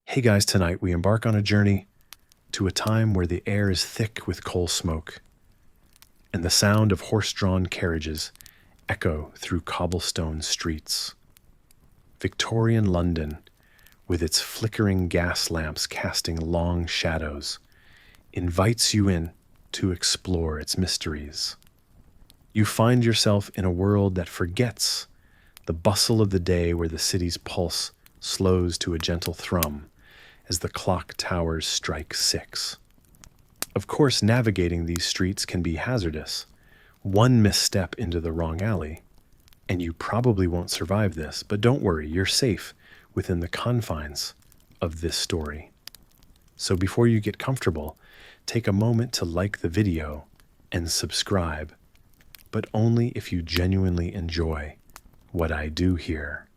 Hey guys, tonight we embark on a journey to a time where the air is thick with coal smoke and the sound of horse-drawn carriages echo through cobblestone streets. Victorian London, with its flickering gas lamps casting long shadows, invites you in to explore its mysteries. You find yourself in a world that forgets the bustle of the day, where the city's pulse slows to a gentle thrum as the clock towers strike 6. Of course, navigating these streets can be hazardous. One misstep into the wrong alley, and you probably won't survive this, but don't worry, you're safe within the confines of this story. So before you get comfortable, take a moment to like the video and subscribe, but only if you genuinely enjoy what I do here.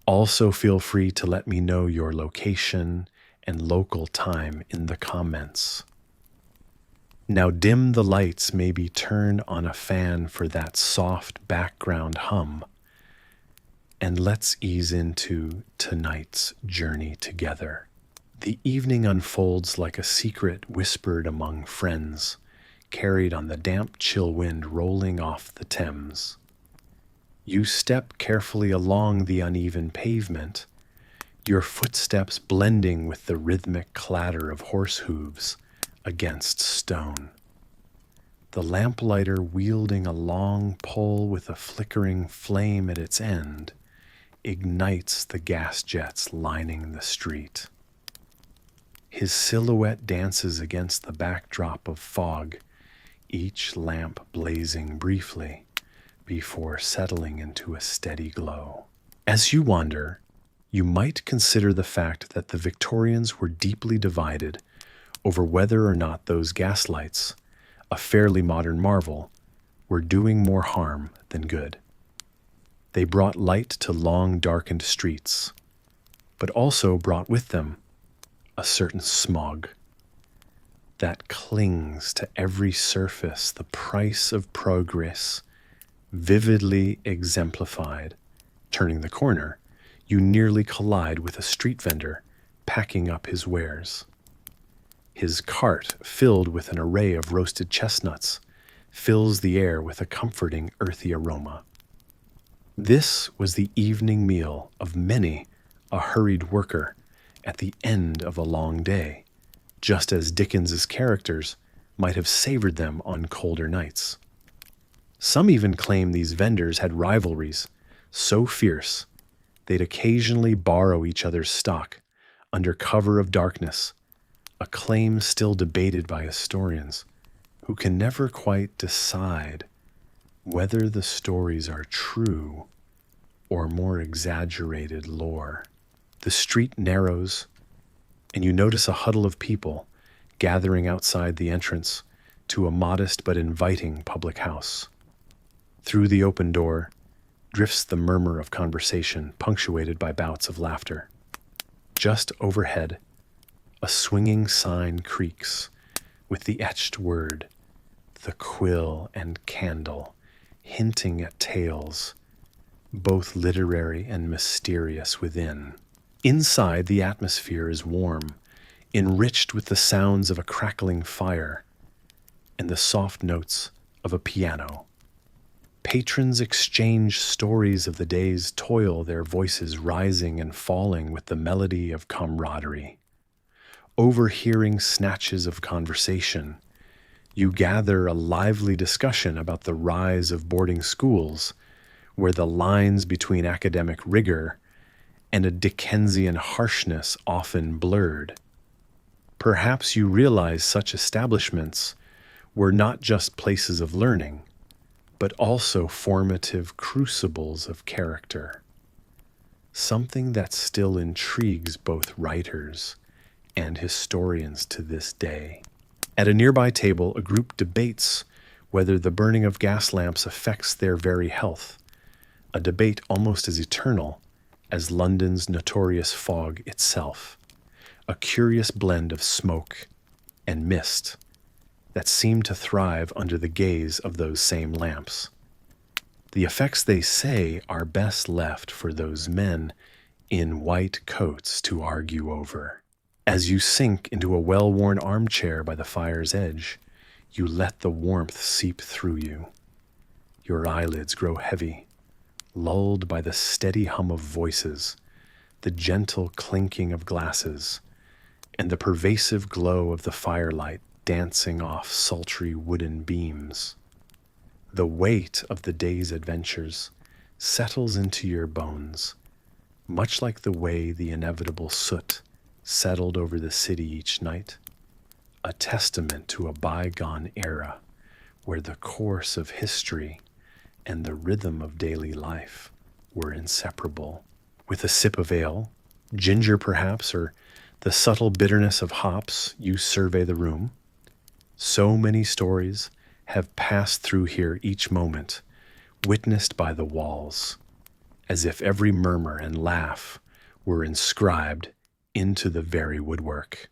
Also, feel free to let me know your location and local time in the comments. Now dim the lights, maybe turn on a fan for that soft background hum, and let's ease into tonight's journey together. The evening unfolds like a secret whispered among friends, carried on the damp, chill wind rolling off the Thames. You step carefully along the uneven pavement, your footsteps blending with the rhythmic clatter of horse hooves against stone. The lamplighter, wielding a long pole with a flickering flame at its end, ignites the gas jets lining the street. His silhouette dances against the backdrop of fog, each lamp blazing briefly before settling into a steady glow. As you wander, you might consider the fact that the Victorians were deeply divided over whether or not those gaslights, a fairly modern marvel, were doing more harm than good. They brought light to long, darkened streets, but also brought with them a certain smog that clings to every surface, the price of progress vividly exemplified. Turning the corner, you nearly collide with a street vendor packing up his wares. His cart, filled with an array of roasted chestnuts, fills the air with a comforting, earthy aroma. This was the evening meal of many a hurried worker at the end of a long day, just as Dickens's characters might have savored them on colder nights. Some even claim these vendors had rivalries so fierce they'd occasionally borrow each other's stock under cover of darkness, a claim still debated by historians who can never quite decide whether the stories are true or more exaggerated lore. The street narrows, and you notice a huddle of people gathering outside the entrance to a modest but inviting public house. Through the open door drifts the murmur of conversation, punctuated by bouts of laughter. Just overhead, a swinging sign creaks with the etched word, "The Quill and Candle," hinting at tales, both literary and mysterious within. Inside, the atmosphere is warm, enriched with the sounds of a crackling fire and the soft notes of a piano. Patrons exchange stories of the day's toil, their voices rising and falling with the melody of camaraderie. Overhearing snatches of conversation, you gather a lively discussion about the rise of boarding schools, where the lines between academic rigor and a Dickensian harshness often blurred. Perhaps you realize such establishments were not just places of learning, but also formative crucibles of character, something that still intrigues both writers and historians to this day. At a nearby table, a group debates whether the burning of gas lamps affects their very health, a debate almost as eternal as London's notorious fog itself, a curious blend of smoke and mist that seem to thrive under the gaze of those same lamps. The effects, they say, are best left for those men in white coats to argue over. As you sink into a well-worn armchair by the fire's edge, you let the warmth seep through you. Your eyelids grow heavy, lulled by the steady hum of voices, the gentle clinking of glasses, and the pervasive glow of the firelight dancing off sultry wooden beams. The weight of the day's adventures settles into your bones, much like the way the inevitable soot settled over the city each night, a testament to a bygone era where the course of history and the rhythm of daily life were inseparable. With a sip of ale, ginger perhaps, or the subtle bitterness of hops, you survey the room. So many stories have passed through here each moment, witnessed by the walls, as if every murmur and laugh were inscribed into the very woodwork.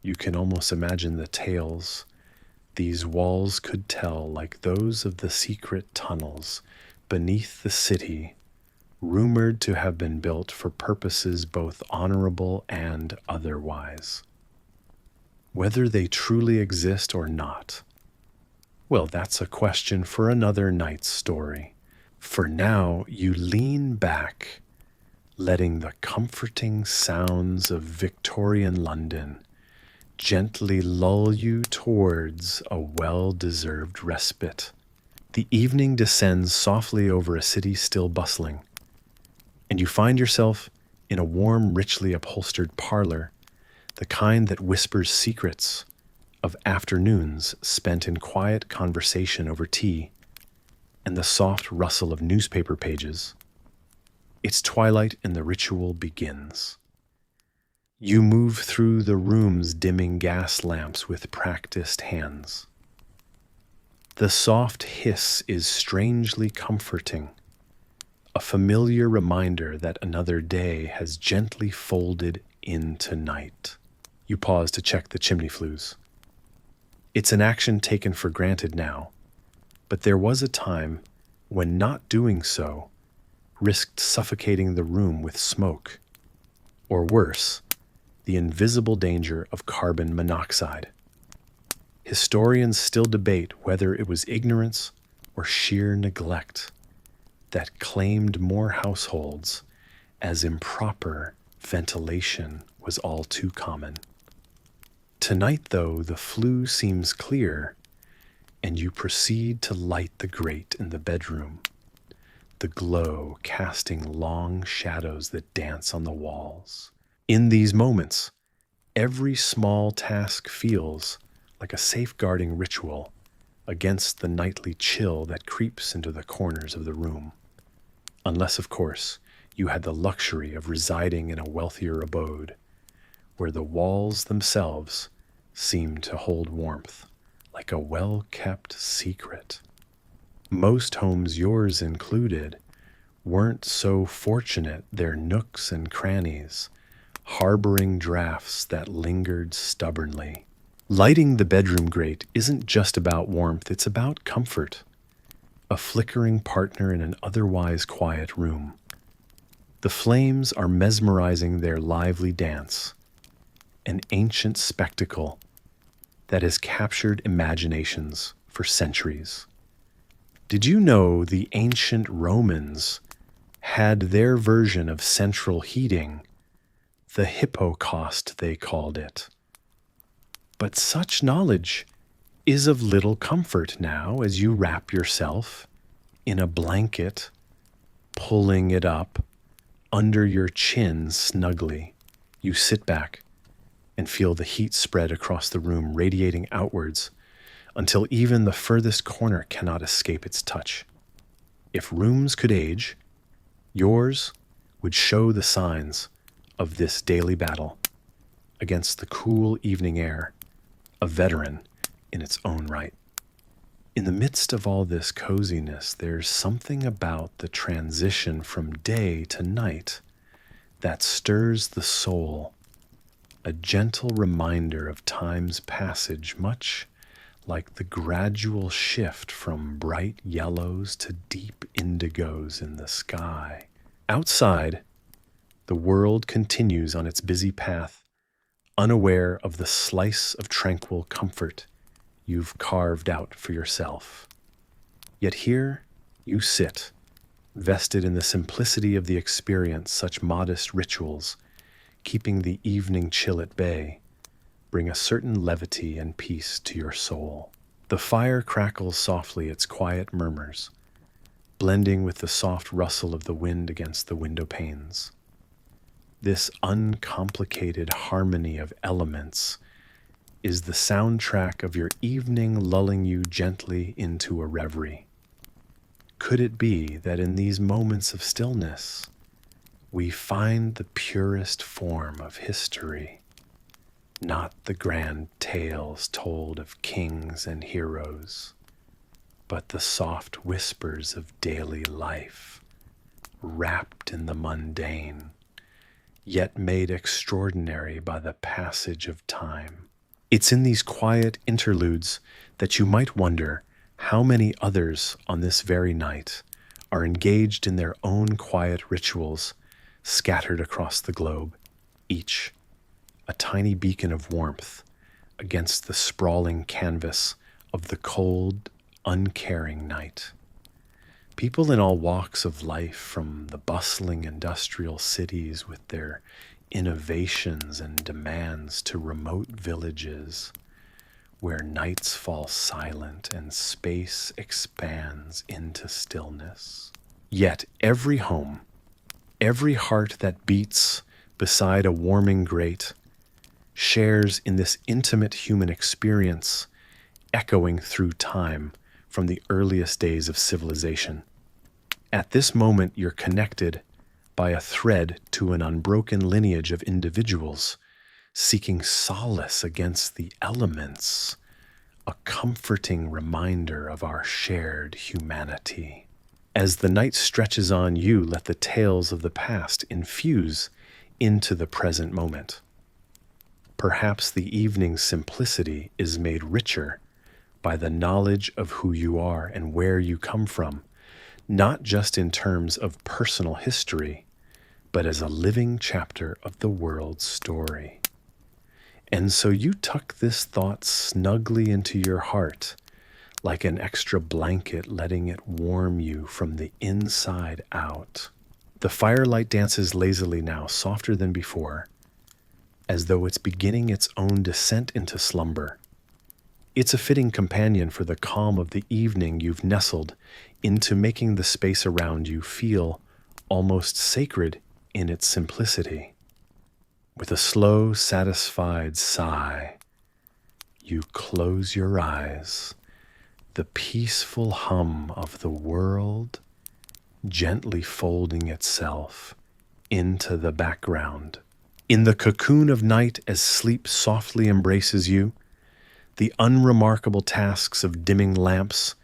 You can almost imagine the tales these walls could tell, like those of the secret tunnels beneath the city, rumored to have been built for purposes both honorable and otherwise. Whether they truly exist or not, well, that's a question for another night's story. For now, you lean back, letting the comforting sounds of Victorian London gently lull you towards a well-deserved respite. The evening descends softly over a city still bustling, and you find yourself in a warm, richly upholstered parlor, the kind that whispers secrets of afternoons spent in quiet conversation over tea and the soft rustle of newspaper pages. It's twilight and the ritual begins. You move through the room's dimming gas lamps with practiced hands. The soft hiss is strangely comforting, a familiar reminder that another day has gently folded into night. You pause to check the chimney flues. It's an action taken for granted now, but there was a time when not doing so risked suffocating the room with smoke, or worse, the invisible danger of carbon monoxide. Historians still debate whether it was ignorance or sheer neglect that claimed more households, as improper ventilation was all too common. Tonight, though, the flue seems clear, and you proceed to light the grate in the bedroom, the glow casting long shadows that dance on the walls. In these moments, every small task feels like a safeguarding ritual against the nightly chill that creeps into the corners of the room. Unless, of course, you had the luxury of residing in a wealthier abode, where the walls themselves seem to hold warmth, like a well-kept secret. Most homes, yours included, weren't so fortunate, their nooks and crannies, harboring drafts that lingered stubbornly. Lighting the bedroom grate isn't just about warmth, it's about comfort. A flickering partner in an otherwise quiet room. The flames are mesmerizing their lively dance, an ancient spectacle that has captured imaginations for centuries. Did you know the ancient Romans had their version of central heating, the hippocaust they called it? But such knowledge is of little comfort now as you wrap yourself in a blanket, pulling it up under your chin snugly. You sit back and feel the heat spread across the room, radiating outwards until even the furthest corner cannot escape its touch. If rooms could age, yours would show the signs of this daily battle against the cool evening air, a veteran in its own right. In the midst of all this coziness, there's something about the transition from day to night that stirs the soul, a gentle reminder of time's passage, much like the gradual shift from bright yellows to deep indigos in the sky. Outside, The world continues on its busy path, unaware of the slice of tranquil comfort you've carved out for yourself. Yet here you sit, vested in the simplicity of the experience. Such modest rituals, keeping the evening chill at bay, bring a certain levity and peace to your soul. The fire crackles softly its quiet murmurs, blending with the soft rustle of the wind against the window panes. This uncomplicated harmony of elements is the soundtrack of your evening, lulling you gently into a reverie. Could it be that in these moments of stillness, we find the purest form of history, not the grand tales told of kings and heroes, but the soft whispers of daily life, wrapped in the mundane, yet made extraordinary by the passage of time? It's in these quiet interludes that you might wonder how many others on this very night are engaged in their own quiet rituals scattered across the globe, each a tiny beacon of warmth against the sprawling canvas of the cold, uncaring night. People in all walks of life, from the bustling industrial cities with their innovations and demands to remote villages where nights fall silent and space expands into stillness. Yet every home, every heart that beats beside a warming grate, shares in this intimate human experience, echoing through time from the earliest days of civilization. At this moment, you're connected by a thread to an unbroken lineage of individuals seeking solace against the elements, a comforting reminder of our shared humanity. As the night stretches on you, let the tales of the past infuse into the present moment. Perhaps the evening's simplicity is made richer by the knowledge of who you are and where you come from, not just in terms of personal history, but as a living chapter of the world's story. And so you tuck this thought snugly into your heart, like an extra blanket, letting it warm you from the inside out. The firelight dances lazily now, softer than before, as though it's beginning its own descent into slumber. It's a fitting companion for the calm of the evening you've nestled into, making the space around you feel almost sacred in its simplicity. With a slow, satisfied sigh, you close your eyes, the peaceful hum of the world gently folding itself into the background. In the cocoon of night, as sleep softly embraces you, the unremarkable tasks of dimming lamps,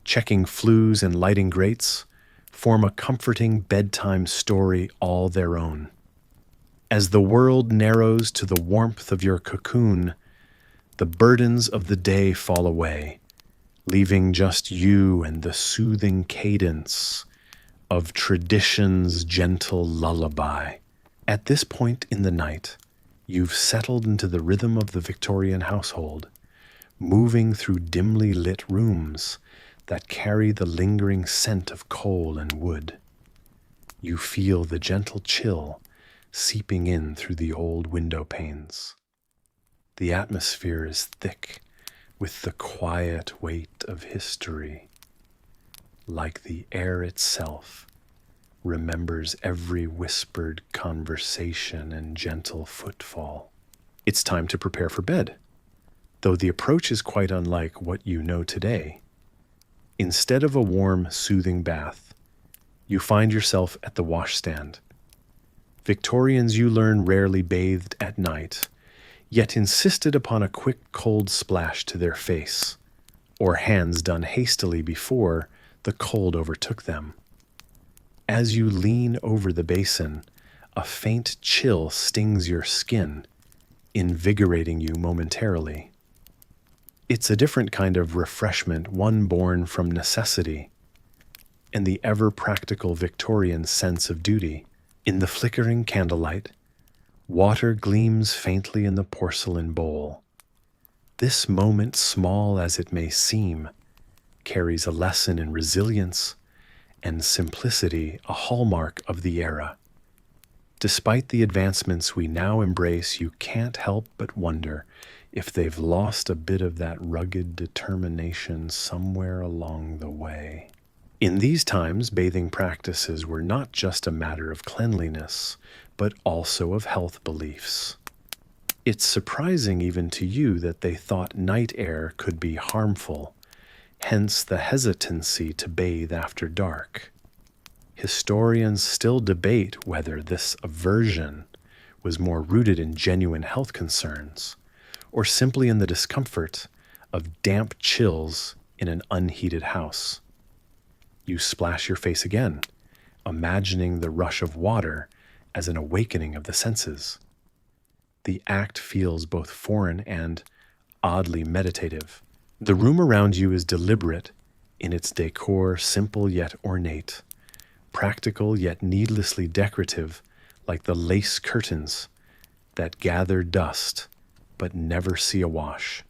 checking flues, and lighting grates form a comforting bedtime story all their own. As the world narrows to the warmth of your cocoon, the burdens of the day fall away, leaving just you and the soothing cadence of tradition's gentle lullaby. At this point in the night, you've settled into the rhythm of the Victorian household, moving through dimly lit rooms that carry the lingering scent of coal and wood. You feel the gentle chill seeping in through the old window panes. The atmosphere is thick with the quiet weight of history, like the air itself remembers every whispered conversation and gentle footfall. It's time to prepare for bed, though the approach is quite unlike what you know today. Instead of a warm, soothing bath, you find yourself at the washstand. Victorians, you learn, rarely bathed at night, yet insisted upon a quick, cold splash to their face, or hands done hastily before the cold overtook them. As you lean over the basin, a faint chill stings your skin, invigorating you momentarily. It's a different kind of refreshment, one born from necessity and the ever-practical Victorian sense of duty. In the flickering candlelight, water gleams faintly in the porcelain bowl. This moment, small as it may seem, carries a lesson in resilience and simplicity, a hallmark of the era. Despite the advancements we now embrace, you can't help but wonder if they've lost a bit of that rugged determination somewhere along the way. In these times, bathing practices were not just a matter of cleanliness, but also of health beliefs. It's surprising even to you that they thought night air could be harmful, hence the hesitancy to bathe after dark. Historians still debate whether this aversion was more rooted in genuine health concerns or simply in the discomfort of damp chills in an unheated house. You splash your face again, imagining the rush of water as an awakening of the senses. The act feels both foreign and oddly meditative. The room around you is deliberate in its decor, simple yet ornate, practical yet needlessly decorative, like the lace curtains that gather dust but never see a wash.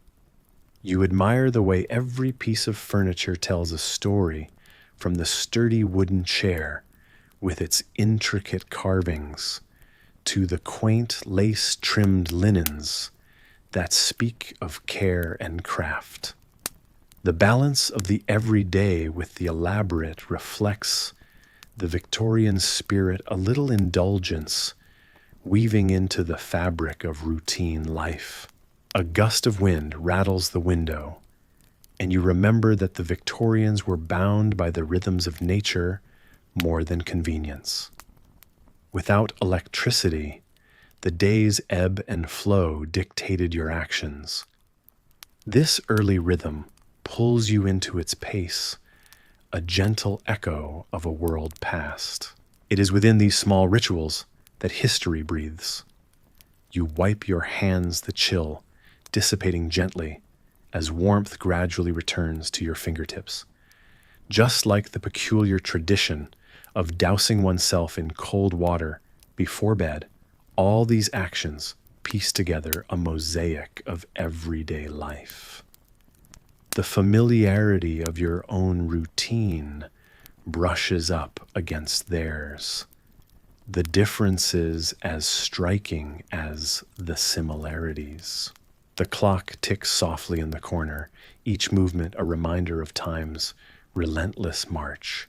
You admire the way every piece of furniture tells a story, from the sturdy wooden chair with its intricate carvings to the quaint lace-trimmed linens that speak of care and craft. The balance of the everyday with the elaborate reflects the Victorian spirit, a little indulgence weaving into the fabric of routine life. A gust of wind rattles the window, and you remember that the Victorians were bound by the rhythms of nature more than convenience. Without electricity, the day's ebb and flow dictated your actions. This early rhythm pulls you into its pace, a gentle echo of a world past. It is within these small rituals that history breathes. You wipe your hands the chill, dissipating gently as warmth gradually returns to your fingertips. Just like the peculiar tradition of dousing oneself in cold water before bed, all these actions piece together a mosaic of everyday life. The familiarity of your own routine brushes up against theirs, the differences as striking as the similarities. The clock ticks softly in the corner, each movement a reminder of time's relentless march.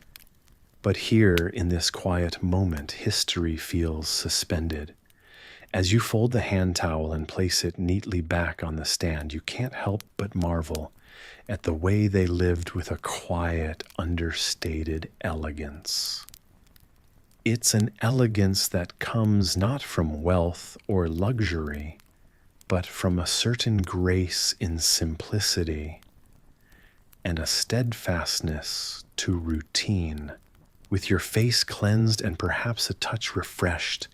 But here, in this quiet moment, history feels suspended. As you fold the hand towel and place it neatly back on the stand, you can't help but marvel at the way they lived with a quiet, understated elegance. It's an elegance that comes not from wealth or luxury, but from a certain grace in simplicity and a steadfastness to routine. With your face cleansed and perhaps a touch refreshed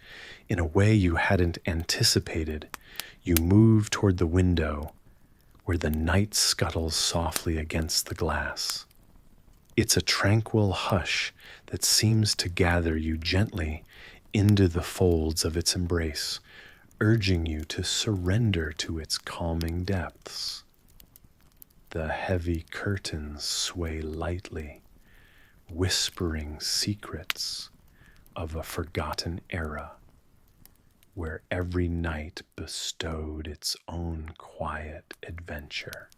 in a way you hadn't anticipated, you move toward the window where the night scuttles softly against the glass. It's a tranquil hush that seems to gather you gently into the folds of its embrace, urging you to surrender to its calming depths. The heavy curtains sway lightly, whispering secrets of a forgotten era, where every night bestowed its own quiet adventure.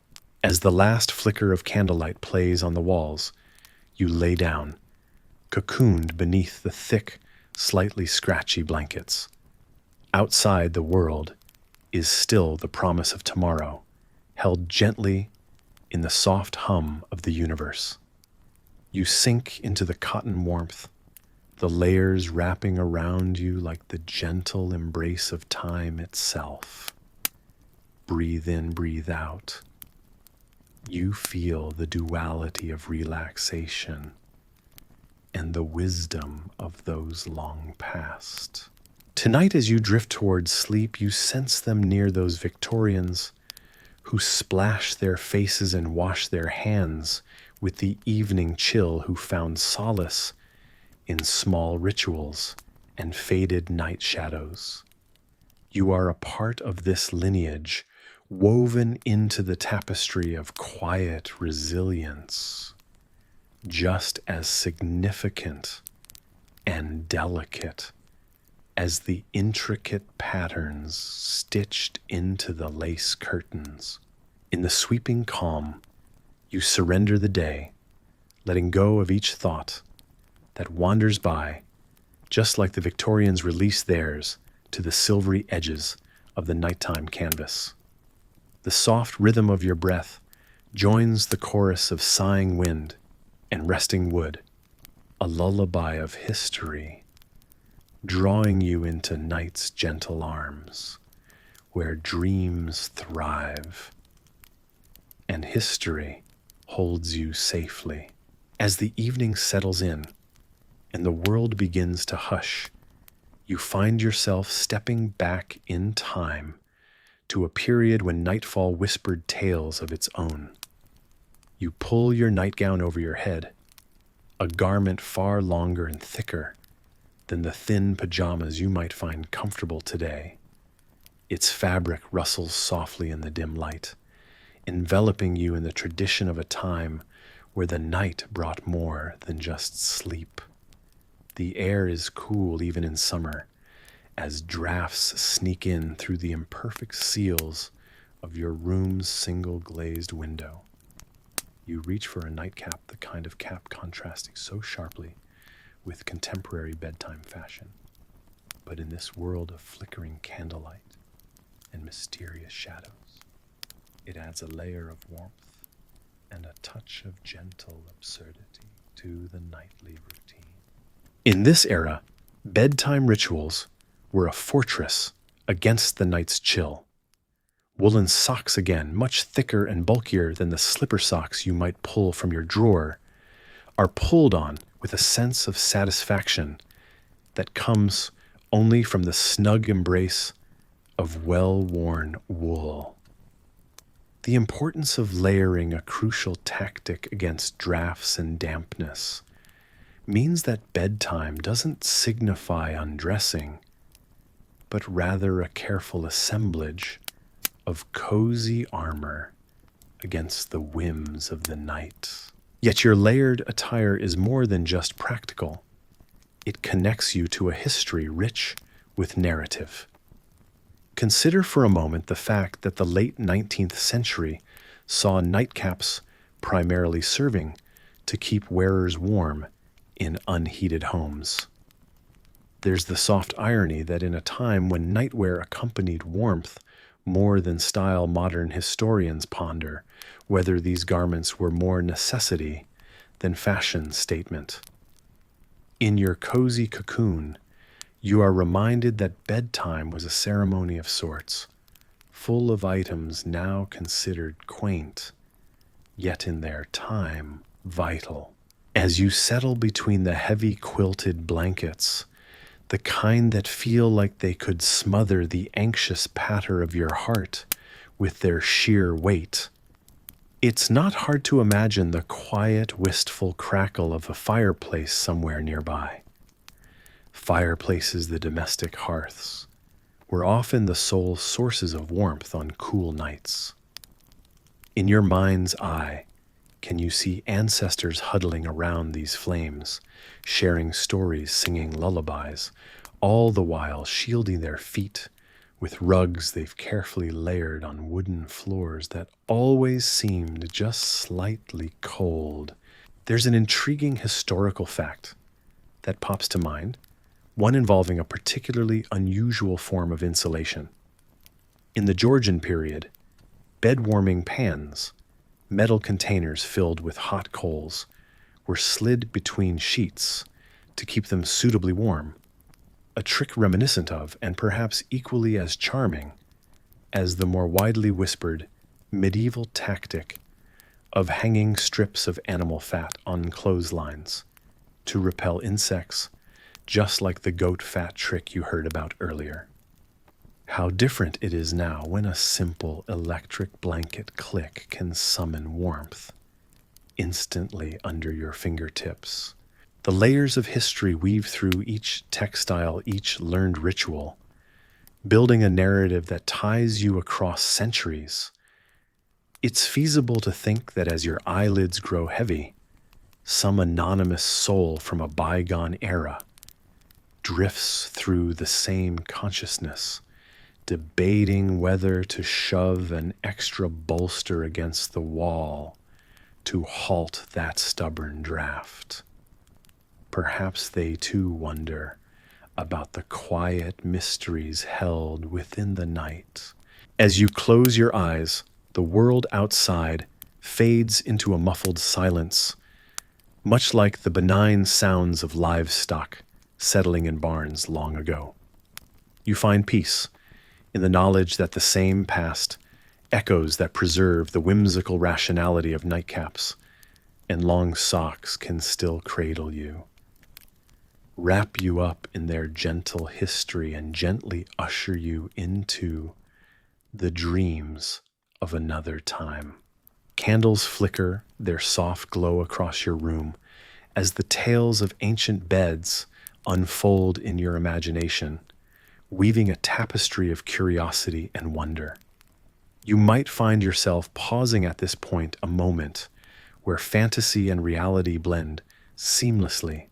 As the last flicker of candlelight plays on the walls, you lay down, cocooned beneath the thick, slightly scratchy blankets. Outside, the world is still the promise of tomorrow, held gently in the soft hum of the universe. You sink into the cotton warmth, the layers wrapping around you like the gentle embrace of time itself. Breathe in, breathe out. You feel the duality of relaxation and the wisdom of those long past. Tonight, as you drift towards sleep, you sense them near those Victorians who splash their faces and wash their hands with the evening chill, who found solace in small rituals and faded night shadows. You are a part of this lineage, woven into the tapestry of quiet resilience, just as significant and delicate as the intricate patterns stitched into the lace curtains. In the sweeping calm, you surrender the day, letting go of each thought that wanders by, just like the Victorians released theirs to the silvery edges of the nighttime canvas. The soft rhythm of your breath joins the chorus of sighing wind and resting wood, a lullaby of history, drawing you into night's gentle arms, where dreams thrive, and history holds you safely. As the evening settles in and the world begins to hush, you find yourself stepping back in time to a period when nightfall whispered tales of its own. You pull your nightgown over your head, a garment far longer and thicker than the thin pajamas you might find comfortable today. Its fabric rustles softly in the dim light, enveloping you in the tradition of a time where the night brought more than just sleep. The air is cool even in summer, as drafts sneak in through the imperfect seals of your room's single glazed window. You reach for a nightcap, the kind of cap contrasting so sharply with contemporary bedtime fashion. But in this world of flickering candlelight and mysterious shadows, it adds a layer of warmth and a touch of gentle absurdity to the nightly routine. In this era, bedtime rituals were a fortress against the night's chill. Woolen socks again, much thicker and bulkier than the slipper socks you might pull from your drawer, are pulled on with a sense of satisfaction that comes only from the snug embrace of well-worn wool. The importance of layering, a crucial tactic against drafts and dampness, means that bedtime doesn't signify undressing, but rather a careful assemblage of cozy armor against the whims of the night. Yet your layered attire is more than just practical. It connects you to a history rich with narrative. Consider for a moment the fact that the late 19th century saw nightcaps primarily serving to keep wearers warm in unheated homes. There's the soft irony that in a time when nightwear accompanied warmth more than style, modern historians ponder whether these garments were more necessity than fashion statement. In your cozy cocoon, you are reminded that bedtime was a ceremony of sorts, full of items now considered quaint, yet in their time vital. As you settle between the heavy quilted blankets, the kind that feel like they could smother the anxious patter of your heart with their sheer weight, it's not hard to imagine the quiet, wistful crackle of a fireplace somewhere nearby. Fireplaces, the domestic hearths, were often the sole sources of warmth on cool nights. In your mind's eye, can you see ancestors huddling around these flames, sharing stories, singing lullabies, all the while shielding their feet with rugs they've carefully layered on wooden floors that always seemed just slightly cold? There's an intriguing historical fact that pops to mind, one involving a particularly unusual form of insulation. In the Georgian period, bed-warming pans, metal containers filled with hot coals, were slid between sheets to keep them suitably warm, a trick reminiscent of, and perhaps equally as charming, as the more widely whispered medieval tactic of hanging strips of animal fat on clotheslines to repel insects, just like the goat fat trick you heard about earlier. How different it is now when a simple electric blanket click can summon warmth instantly under your fingertips. The layers of history weave through each textile, each learned ritual, building a narrative that ties you across centuries. It's feasible to think that as your eyelids grow heavy, some anonymous soul from a bygone era drifts through the same consciousness, debating whether to shove an extra bolster against the wall to halt that stubborn draft. Perhaps they too wonder about the quiet mysteries held within the night. As you close your eyes, the world outside fades into a muffled silence, much like the benign sounds of livestock settling in barns long ago. You find peace in the knowledge that the same past echoes that preserve the whimsical rationality of nightcaps and long socks can still cradle you, wrap you up in their gentle history, and gently usher you into the dreams of another time. Candles flicker their soft glow across your room as the tales of ancient beds unfold in your imagination, weaving a tapestry of curiosity and wonder. You might find yourself pausing at this point a moment where fantasy and reality blend seamlessly,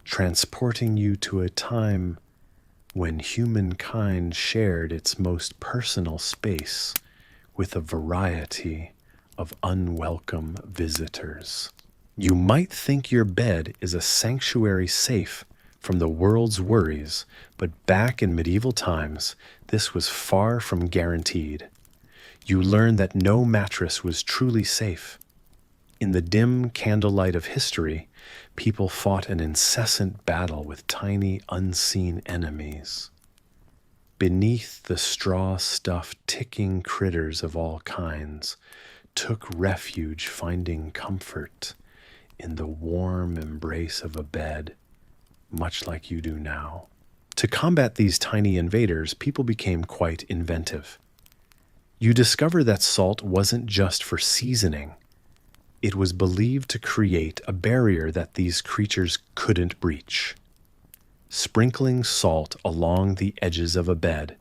transporting you to a time when humankind shared its most personal space with a variety of unwelcome visitors. You might think your bed is a sanctuary safe from the world's worries, but back in medieval times, this was far from guaranteed. You learn that no mattress was truly safe. In the dim candlelight of history, people fought an incessant battle with tiny, unseen enemies. Beneath the straw-stuffed, ticking critters of all kinds took refuge, finding comfort in the warm embrace of a bed, much like you do now. To combat these tiny invaders, people became quite inventive. You discover that salt wasn't just for seasoning. It was believed to create a barrier that these creatures couldn't breach. Sprinkling salt along the edges of a bed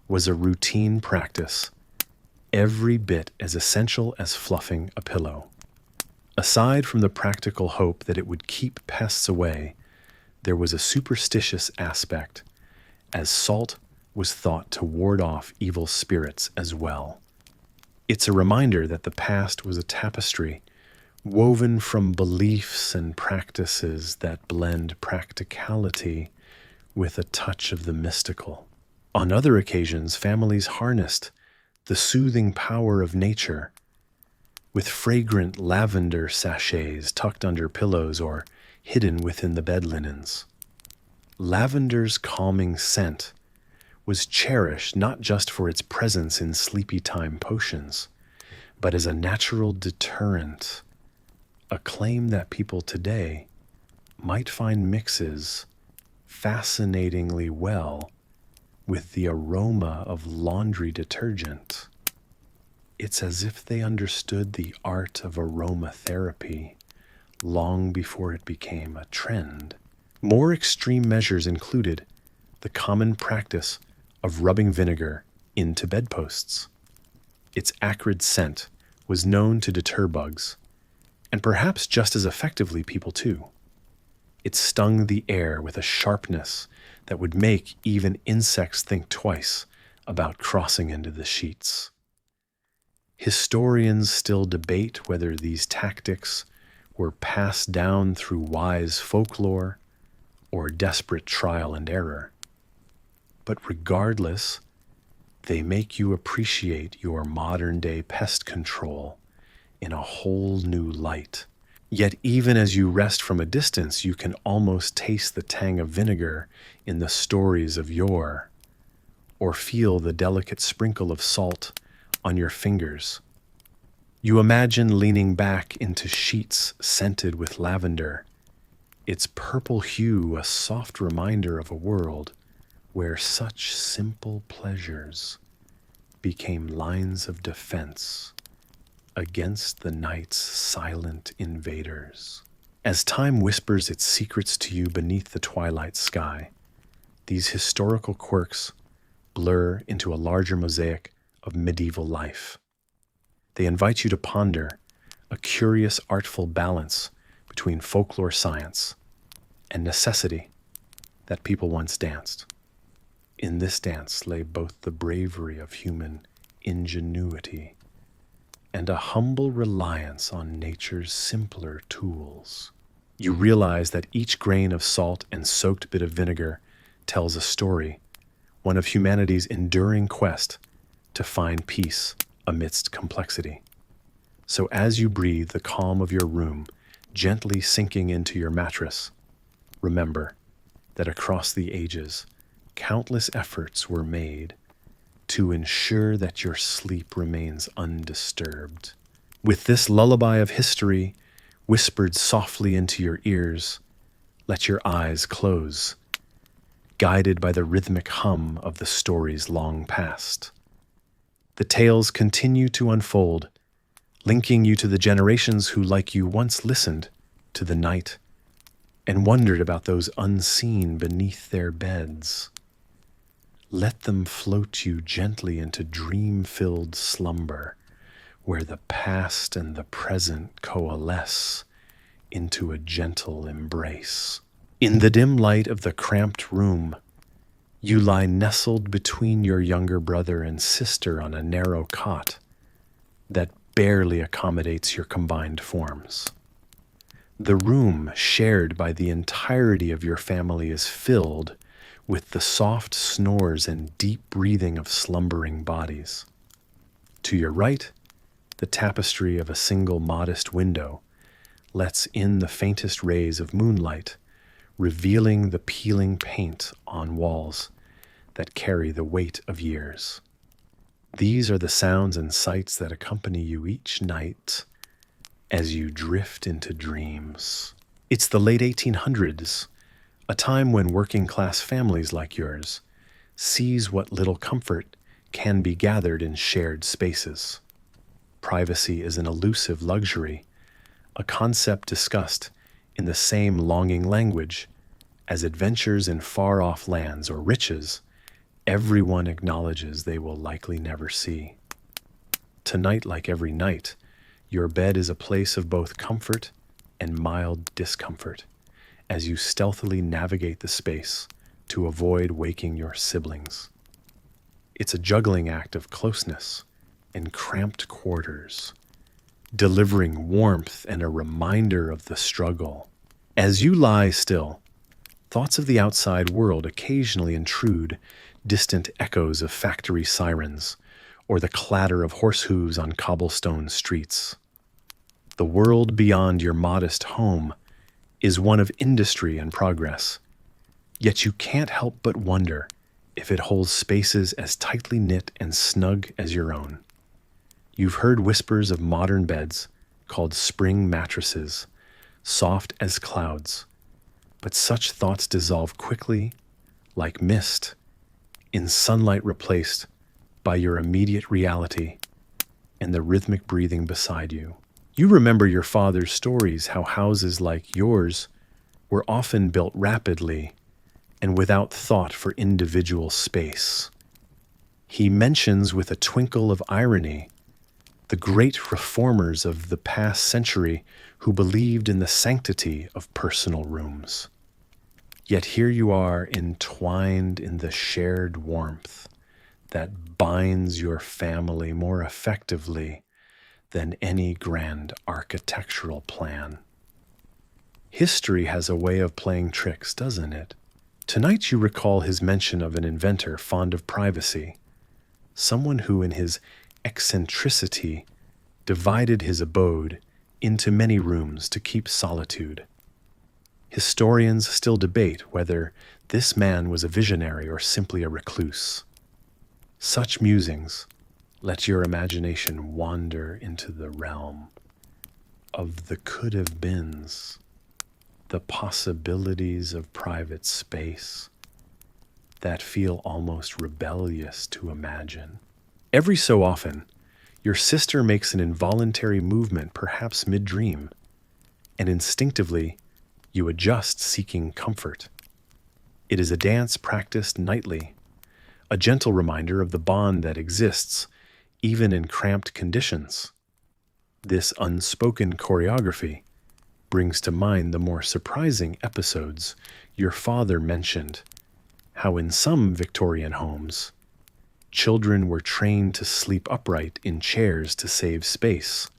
was a routine practice, every bit as essential as fluffing a pillow. Aside from the practical hope that it would keep pests away, there was a superstitious aspect, as salt was thought to ward off evil spirits as well. It's a reminder that the past was a tapestry woven from beliefs and practices that blend practicality with a touch of the mystical. On other occasions, families harnessed the soothing power of nature with fragrant lavender sachets tucked under pillows or hidden within the bed linens. Lavender's calming scent was cherished not just for its presence in sleepy time potions, but as a natural deterrent, a claim that people today might find mixes fascinatingly well with the aroma of laundry detergent. It's as if they understood the art of aromatherapy long before it became a trend. More extreme measures included the common practice of rubbing vinegar into bedposts. Its acrid scent was known to deter bugs, and perhaps just as effectively people too. It stung the air with a sharpness that would make even insects think twice about crossing into the sheets. Historians still debate whether these tactics were passed down through wise folklore or desperate trial and error. But regardless, they make you appreciate your modern-day pest control in a whole new light. Yet even as you rest from a distance, you can almost taste the tang of vinegar in the stories of yore, or feel the delicate sprinkle of salt on your fingers. You imagine leaning back into sheets scented with lavender, its purple hue a soft reminder of a world where such simple pleasures became lines of defense against the night's silent invaders. As time whispers its secrets to you beneath the twilight sky, these historical quirks blur into a larger mosaic of medieval life. They invite you to ponder a curious, artful balance between folklore science and necessity that people once danced. In this dance lay both the bravery of human ingenuity and a humble reliance on nature's simpler tools. You realize that each grain of salt and soaked bit of vinegar tells a story, one of humanity's enduring quest to find peace amidst complexity. So as you breathe the calm of your room, gently sinking into your mattress, remember that across the ages, countless efforts were made to ensure that your sleep remains undisturbed. With this lullaby of history whispered softly into your ears, let your eyes close, guided by the rhythmic hum of the stories long past. The tales continue to unfold, linking you to the generations who, like you, once listened to the night and wondered about those unseen beneath their beds. Let them float you gently into dream-filled slumber, where the past and the present coalesce into a gentle embrace. In the dim light of the cramped room, you lie nestled between your younger brother and sister on a narrow cot that barely accommodates your combined forms. The room shared by the entirety of your family is filled with the soft snores and deep breathing of slumbering bodies. To your right, the tapestry of a single modest window lets in the faintest rays of moonlight, revealing the peeling paint on walls that carry the weight of years. These are the sounds and sights that accompany you each night as you drift into dreams. It's the late 1800s, a time when working-class families like yours seize what little comfort can be gathered in shared spaces. Privacy is an elusive luxury, a concept discussed in the same longing language as adventures in far-off lands or riches everyone acknowledges they will likely never see. Tonight, like every night, your bed is a place of both comfort and mild discomfort as you stealthily navigate the space to avoid waking your siblings. It's a juggling act of closeness and cramped quarters, delivering warmth and a reminder of the struggle. As you lie still, thoughts of the outside world occasionally intrude, distant echoes of factory sirens or the clatter of horse hooves on cobblestone streets. The world beyond your modest home is one of industry and progress, yet you can't help but wonder if it holds spaces as tightly knit and snug as your own. You've heard whispers of modern beds called spring mattresses, soft as clouds, but such thoughts dissolve quickly, like mist, in sunlight replaced by your immediate reality and the rhythmic breathing beside you. You remember your father's stories, how houses like yours were often built rapidly and without thought for individual space. He mentions with a twinkle of irony the great reformers of the past century who believed in the sanctity of personal rooms. Yet here you are entwined in the shared warmth that binds your family more effectively than any grand architectural plan. History has a way of playing tricks, doesn't it? Tonight you recall his mention of an inventor fond of privacy, someone who in his eccentricity divided his abode into many rooms to keep solitude. Historians still debate whether this man was a visionary or simply a recluse. Such musings let your imagination wander into the realm of the could-have-beens, the possibilities of private space that feel almost rebellious to imagine. Every so often, your sister makes an involuntary movement, perhaps mid-dream, and instinctively you adjust, seeking comfort. It is a dance practiced nightly, a gentle reminder of the bond that exists even in cramped conditions. This unspoken choreography brings to mind the more surprising episodes your father mentioned, how in some Victorian homes, children were trained to sleep upright in chairs to save space.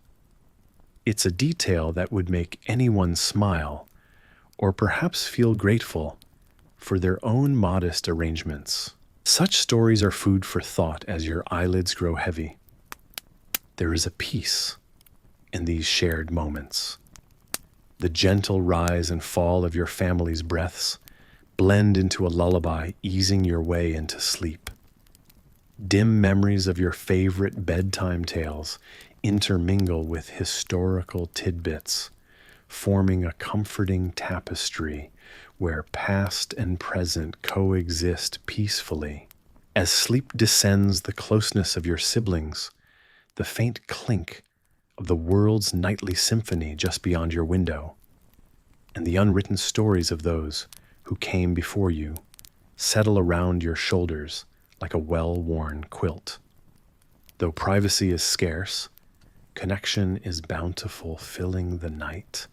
It's a detail that would make anyone smile, or perhaps feel grateful for their own modest arrangements. Such stories are food for thought as your eyelids grow heavy. There is a peace in these shared moments. The gentle rise and fall of your family's breaths blend into a lullaby, easing your way into sleep. Dim memories of your favorite bedtime tales intermingle with historical tidbits, forming a comforting tapestry where past and present coexist peacefully. As sleep descends, the closeness of your siblings, the faint clink of the world's nightly symphony just beyond your window, and the unwritten stories of those who came before you settle around your shoulders like a well-worn quilt. Though privacy is scarce, connection is bountiful, filling the night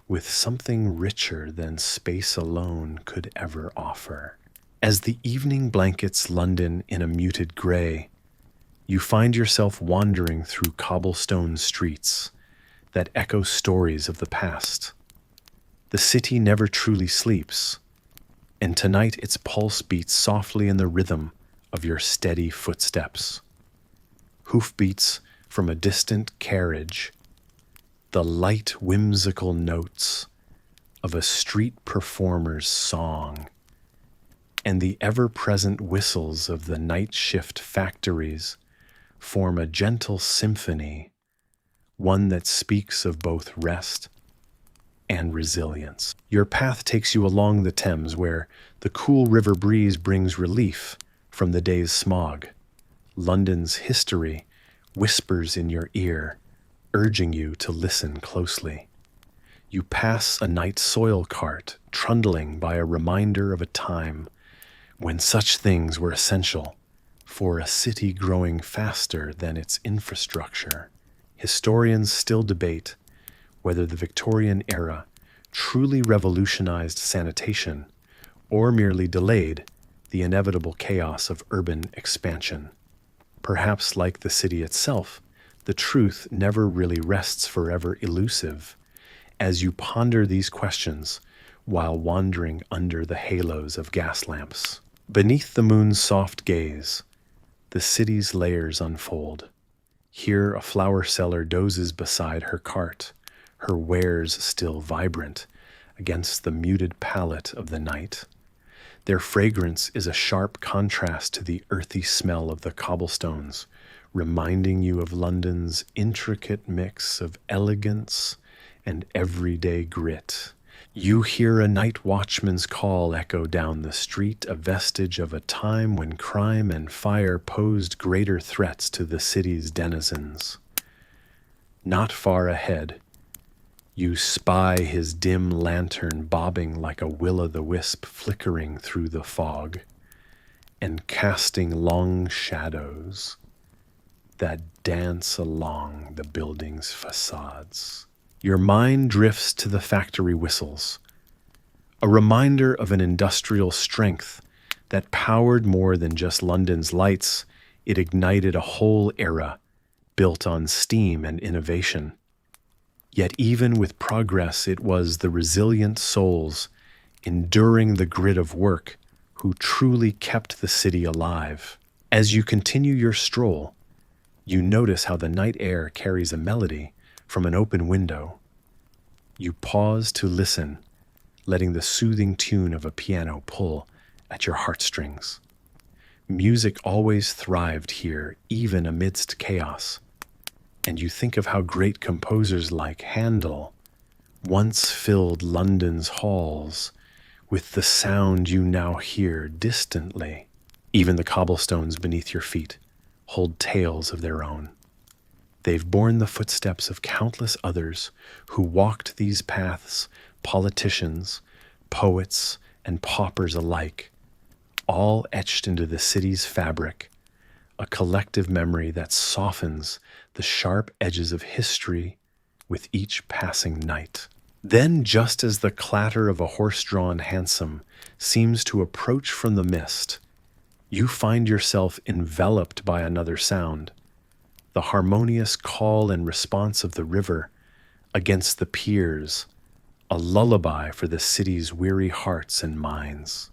with something richer than space alone could ever offer. As the evening blankets London in a muted gray, you find yourself wandering through cobblestone streets that echo stories of the past. The city never truly sleeps, and tonight its pulse beats softly in the rhythm of your steady footsteps. Hoofbeats from a distant carriage, the light whimsical notes of a street performer's song, and the ever-present whistles of the night shift factories form a gentle symphony, one that speaks of both rest and resilience. Your path takes you along the Thames, where the cool river breeze brings relief from the day's smog. London's history whispers in your ear, urging you to listen closely. You pass a night soil cart, trundling by a reminder of a time when such things were essential for a city growing faster than its infrastructure. Historians still debate whether the Victorian era truly revolutionized sanitation or merely delayed the inevitable chaos of urban expansion. Perhaps like the city itself, the truth never really rests forever elusive as you ponder these questions while wandering under the halos of gas lamps. Beneath the moon's soft gaze, the city's layers unfold. Here a flower seller dozes beside her cart, her wares still vibrant against the muted palette of the night. Their fragrance is a sharp contrast to the earthy smell of the cobblestones, reminding you of London's intricate mix of elegance and everyday grit. You hear a night watchman's call echo down the street, a vestige of a time when crime and fire posed greater threats to the city's denizens. Not far ahead, you spy his dim lantern bobbing like a will-o'-the-wisp flickering through the fog and casting long shadows that dance along the building's facades. Your mind drifts to the factory whistles, a reminder of an industrial strength that powered more than just London's lights. It ignited a whole era built on steam and innovation. Yet even with progress, it was the resilient souls enduring the grit of work who truly kept the city alive. As you continue your stroll, you notice how the night air carries a melody from an open window. You pause to listen, letting the soothing tune of a piano pull at your heartstrings. Music always thrived here, even amidst chaos. And you think of how great composers like Handel once filled London's halls with the sound you now hear distantly. Even the cobblestones beneath your feet hold tales of their own. They've borne the footsteps of countless others who walked these paths, politicians, poets, and paupers alike, all etched into the city's fabric, a collective memory that softens the sharp edges of history with each passing night. Then, just as the clatter of a horse-drawn hansom seems to approach from the mist, you find yourself enveloped by another sound, the harmonious call and response of the river against the piers, a lullaby for the city's weary hearts and minds.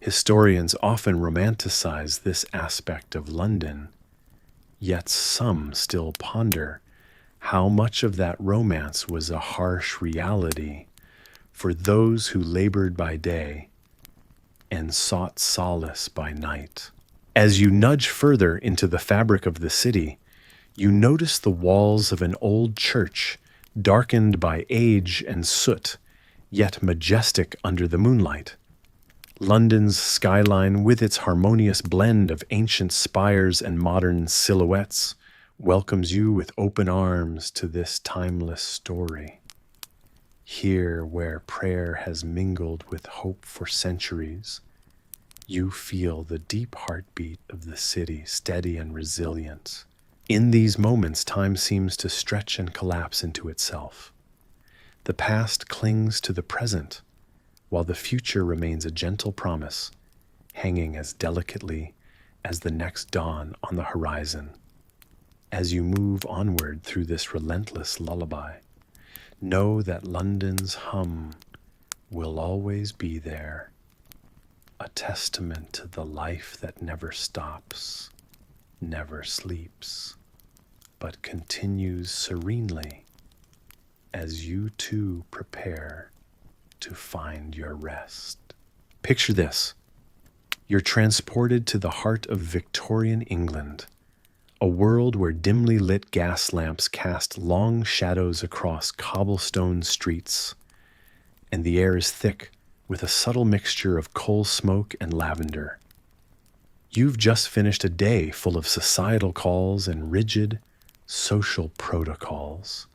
Historians often romanticize this aspect of London, yet some still ponder how much of that romance was a harsh reality for those who labored by day and sought solace by night. As you nudge further into the fabric of the city, you notice the walls of an old church, darkened by age and soot, yet majestic under the moonlight. London's skyline, with its harmonious blend of ancient spires and modern silhouettes, welcomes you with open arms to this timeless story. Here, where prayer has mingled with hope for centuries, you feel the deep heartbeat of the city, steady and resilient. In these moments, time seems to stretch and collapse into itself. The past clings to the present, while the future remains a gentle promise, hanging as delicately as the next dawn on the horizon. As you move onward through this relentless lullaby, know that London's hum will always be there, a testament to the life that never stops, never sleeps, but continues serenely as you too prepare to find your rest. Picture this. You're transported to the heart of Victorian England, a world where dimly lit gas lamps cast long shadows across cobblestone streets, and the air is thick with a subtle mixture of coal smoke and lavender. You've just finished a day full of societal calls and rigid social protocols.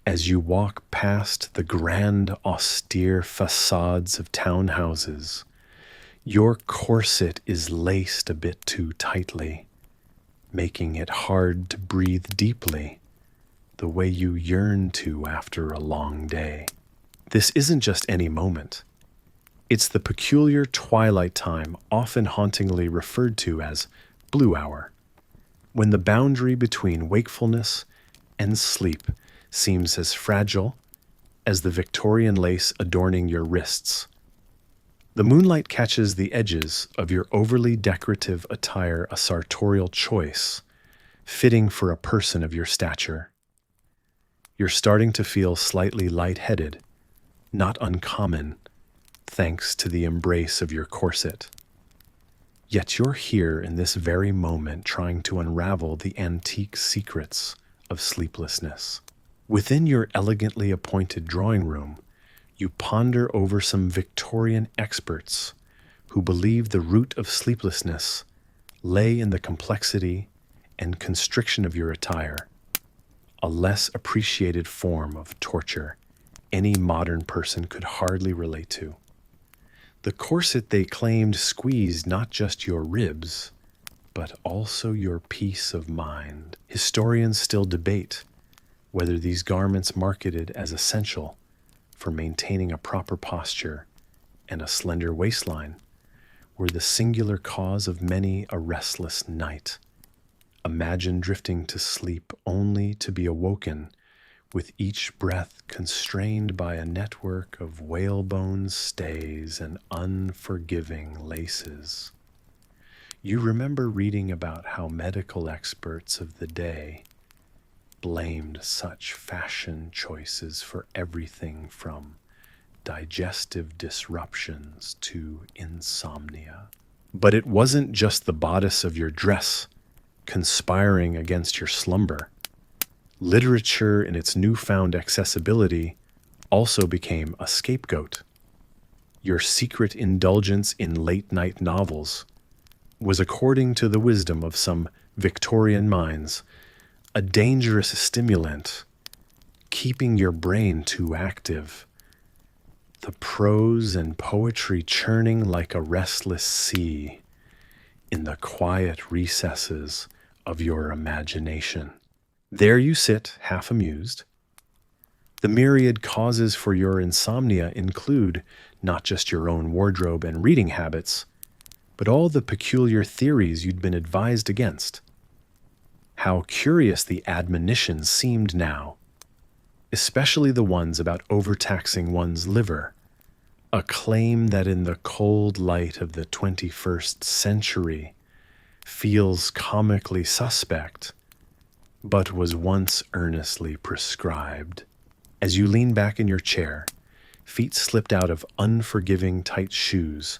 As you walk past the grand, austere facades of townhouses, your corset is laced a bit too tightly, making it hard to breathe deeply, the way you yearn to after a long day. This isn't just any moment. It's the peculiar twilight time often hauntingly referred to as blue hour, when the boundary between wakefulness and sleep seems as fragile as the Victorian lace adorning your wrists. The moonlight catches the edges of your overly decorative attire, a sartorial choice, fitting for a person of your stature. You're starting to feel slightly lightheaded, not uncommon, thanks to the embrace of your corset. Yet you're here in this very moment trying to unravel the antique secrets of sleeplessness. Within your elegantly appointed drawing room, you ponder over some Victorian experts who believe the root of sleeplessness lay in the complexity and constriction of your attire, a less appreciated form of torture any modern person could hardly relate to. The corset, they claimed, squeezed not just your ribs, but also your peace of mind. Historians still debate whether these garments, marketed as essential for maintaining a proper posture and a slender waistline, were the singular cause of many a restless night. Imagine drifting to sleep only to be awoken with each breath constrained by a network of whalebone stays and unforgiving laces. You remember reading about how medical experts of the day blamed such fashion choices for everything from digestive disruptions to insomnia. But it wasn't just the bodice of your dress conspiring against your slumber. Literature, in its newfound accessibility, also became a scapegoat. Your secret indulgence in late-night novels was, according to the wisdom of some Victorian minds, a dangerous stimulant, keeping your brain too active. The prose and poetry churning like a restless sea in the quiet recesses of your imagination. There you sit, half amused. The myriad causes for your insomnia include not just your own wardrobe and reading habits, but all the peculiar theories you'd been advised against. How curious the admonitions seemed now, especially the ones about overtaxing one's liver, a claim that in the cold light of the 21st century feels comically suspect, but was once earnestly prescribed. As you lean back in your chair, feet slipped out of unforgiving tight shoes,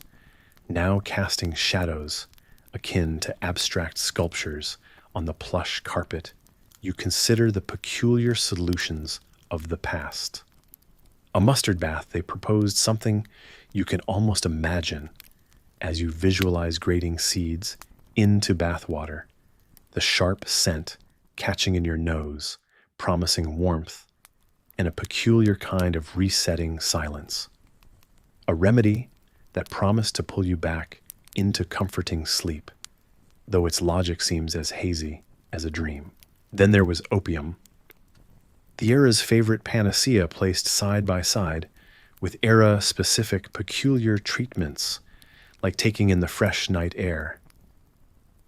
now casting shadows akin to abstract sculptures on the plush carpet, you consider the peculiar solutions of the past. A mustard bath, they proposed something you can almost imagine as you visualize grating seeds into bath water, the sharp scent catching in your nose, promising warmth and a peculiar kind of resetting silence. A remedy that promised to pull you back into comforting sleep, though its logic seems as hazy as a dream. Then there was opium, the era's favorite panacea placed side by side with era-specific peculiar treatments, like taking in the fresh night air.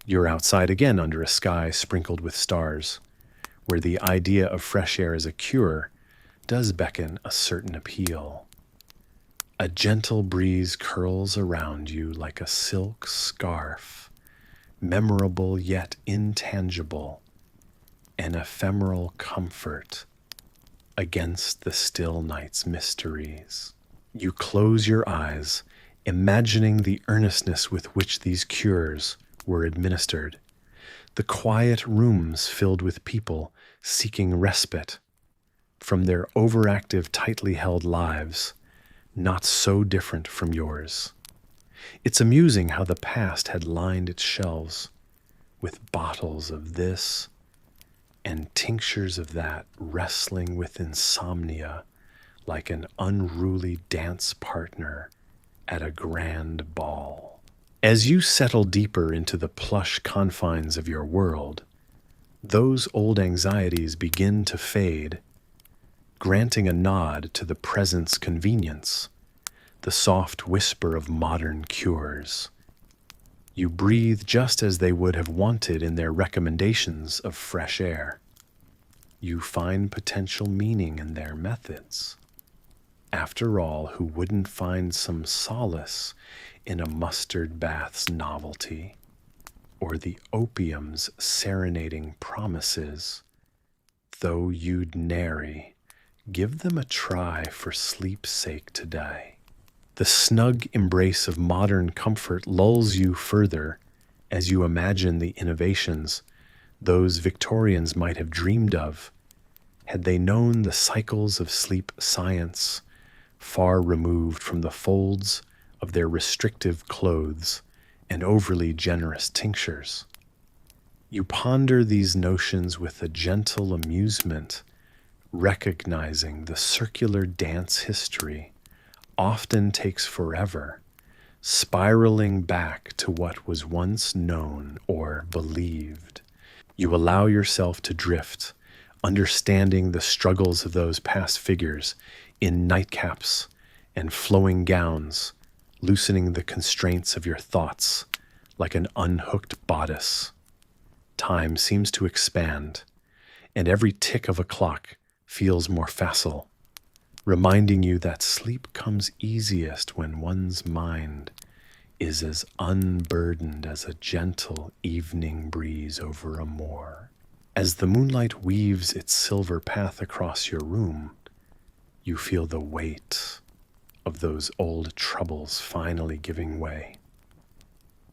You're outside again under a sky sprinkled with stars, where the idea of fresh air as a cure does beckon a certain appeal. A gentle breeze curls around you like a silk scarf, memorable yet intangible, an ephemeral comfort against the still night's mysteries. You close your eyes, imagining the earnestness with which these cures were administered, the quiet rooms filled with people seeking respite from their overactive, tightly held lives, not so different from yours. It's amusing how the past had lined its shelves with bottles of this and tinctures of that, wrestling with insomnia like an unruly dance partner at a grand ball. As you settle deeper into the plush confines of your world, those old anxieties begin to fade, granting a nod to the present's convenience, the soft whisper of modern cures. You breathe just as they would have wanted in their recommendations of fresh air. You find potential meaning in their methods. After all, who wouldn't find some solace in a mustard bath's novelty, or the opium's serenading promises? Though you'd nary give them a try for sleep's sake today. The snug embrace of modern comfort lulls you further as you imagine the innovations those Victorians might have dreamed of had they known the cycles of sleep science, far removed from the folds of their restrictive clothes and overly generous tinctures. You ponder these notions with a gentle amusement, recognizing the circular dance history often takes forever, spiraling back to what was once known or believed. You allow yourself to drift, understanding the struggles of those past figures in nightcaps and flowing gowns, loosening the constraints of your thoughts like an unhooked bodice. Time seems to expand, and every tick of a clock feels more facile, reminding you that sleep comes easiest when one's mind is as unburdened as a gentle evening breeze over a moor. As the moonlight weaves its silver path across your room, you feel the weight of those old troubles finally giving way.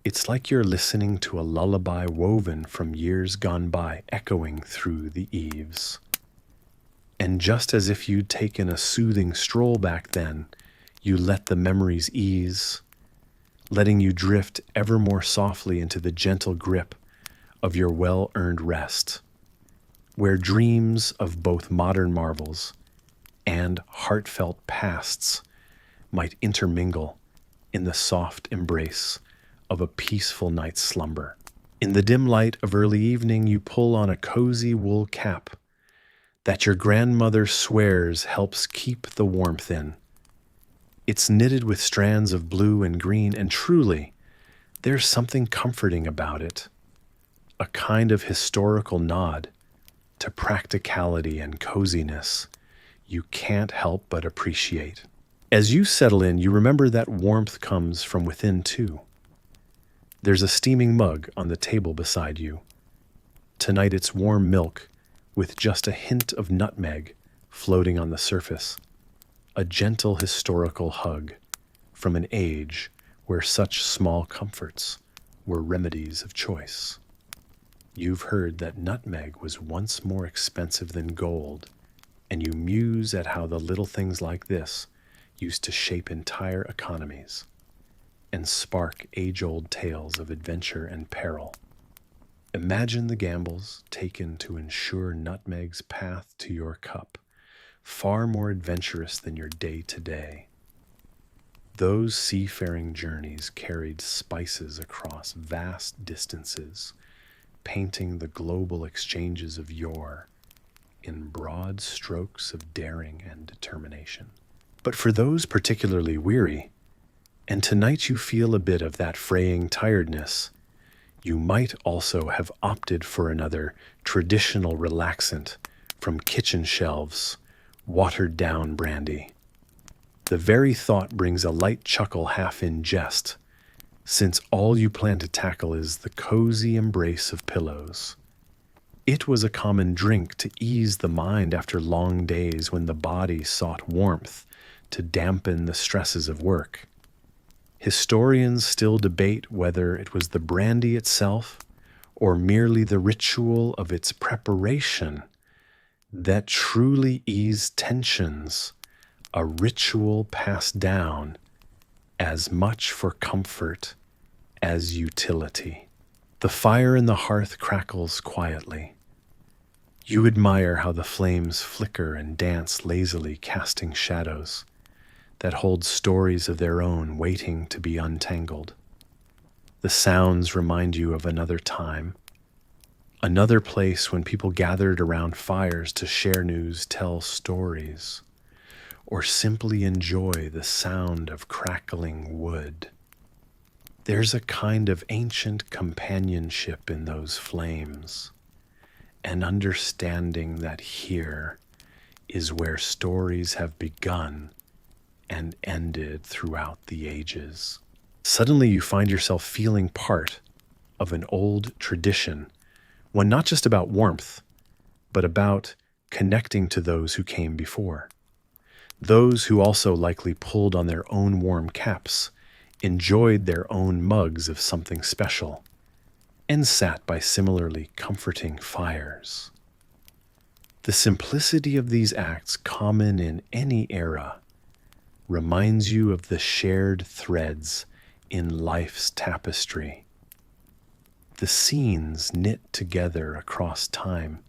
It's like you're listening to a lullaby woven from years gone by, echoing through the eaves. And just as if you'd taken a soothing stroll back then, you let the memories ease, letting you drift ever more softly into the gentle grip of your well-earned rest. where dreams of both modern marvels and heartfelt pasts might intermingle in the soft embrace of a peaceful night's slumber. In the dim light of early evening, you pull on a cozy wool cap that your grandmother swears helps keep the warmth in. It's knitted with strands of blue and green, and truly, there's something comforting about it, a kind of historical nod to practicality and coziness you can't help but appreciate. As you settle in, you remember that warmth comes from within too. There's a steaming mug on the table beside you. Tonight it's warm milk with just a hint of nutmeg floating on the surface. A gentle historical hug from an age where such small comforts were remedies of choice. You've heard that nutmeg was once more expensive than gold, and you muse at how the little things like this used to shape entire economies and spark age-old tales of adventure and peril. Imagine the gambles taken to ensure nutmeg's path to your cup, far more adventurous than your day-to-day. Those seafaring journeys carried spices across vast distances, painting the global exchanges of yore in broad strokes of daring and determination. But for those particularly weary, and tonight you feel a bit of that fraying tiredness, you might also have opted for another traditional relaxant from kitchen shelves, watered down brandy. The very thought brings a light chuckle half in jest, since all you plan to tackle is the cozy embrace of pillows. It was a common drink to ease the mind after long days when the body sought warmth to dampen the stresses of work. Historians still debate whether it was the brandy itself or merely the ritual of its preparation that truly eased tensions, a ritual passed down as much for comfort as utility. The fire in the hearth crackles quietly. You admire how the flames flicker and dance lazily, casting shadows that hold stories of their own waiting to be untangled. The sounds remind you of another time, another place when people gathered around fires to share news, tell stories, or simply enjoy the sound of crackling wood. There's a kind of ancient companionship in those flames, an understanding that here is where stories have begun and ended throughout the ages. Suddenly you find yourself feeling part of an old tradition, one not just about warmth, but about connecting to those who came before. Those who also likely pulled on their own warm caps, enjoyed their own mugs of something special, and sat by similarly comforting fires. The simplicity of these acts, common in any era, reminds you of the shared threads in life's tapestry. The scenes knit together across time,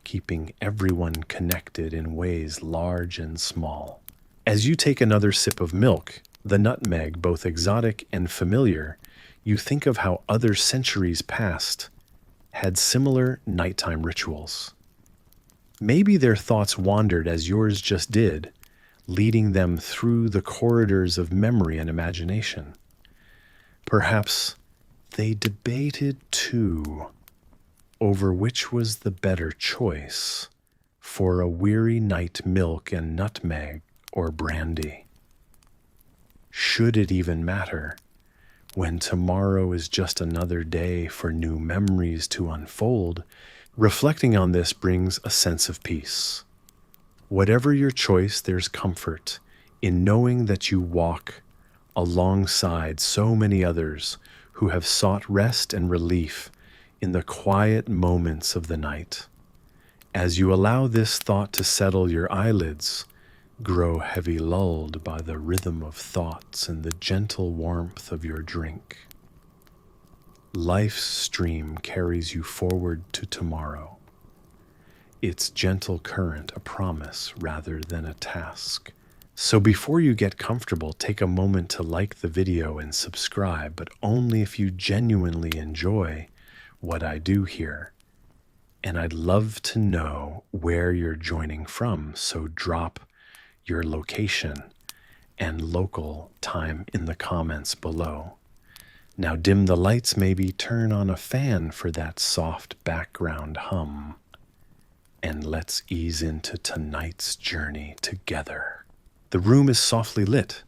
keeping everyone connected in ways large and small. As you take another sip of milk, the nutmeg both exotic and familiar, you think of how other centuries past had similar nighttime rituals. Maybe their thoughts wandered as yours just did, leading them through the corridors of memory and imagination. Perhaps they debated, too, over which was the better choice for a weary night, milk and nutmeg or brandy. Should it even matter when tomorrow is just another day for new memories to unfold? Reflecting on this brings a sense of peace. Whatever your choice, there's comfort in knowing that you walk alongside so many others who have sought rest and relief in the quiet moments of the night. As you allow this thought to settle, your eyelids grow heavy, lulled by the rhythm of thoughts and the gentle warmth of your drink. Life's stream carries you forward to tomorrow, its gentle current a promise rather than a task. So before you get comfortable, take a moment to like the video and subscribe, but only if you genuinely enjoy what I do here. And I'd love to know where you're joining from, so drop your location and local time in the comments below. Now dim the lights, maybe turn on a fan for that soft background hum. And let's ease into tonight's journey together. The room is softly lit.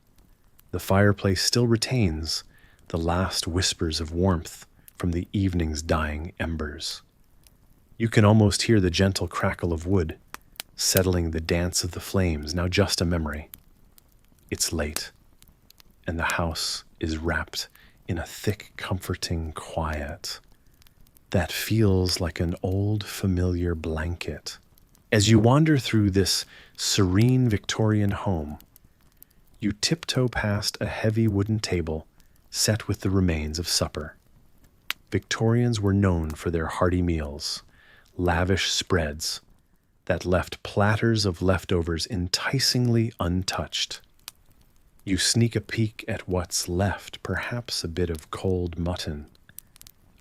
The fireplace still retains the last whispers of warmth from the evening's dying embers. You can almost hear the gentle crackle of wood, settling the dance of the flames, now just a memory. It's late, and the house is wrapped in a thick, comforting quiet that feels like an old, familiar blanket. As you wander through this serene Victorian home, you tiptoe past a heavy wooden table set with the remains of supper. Victorians were known for their hearty meals, lavish spreads that left platters of leftovers enticingly untouched. You sneak a peek at what's left, perhaps a bit of cold mutton,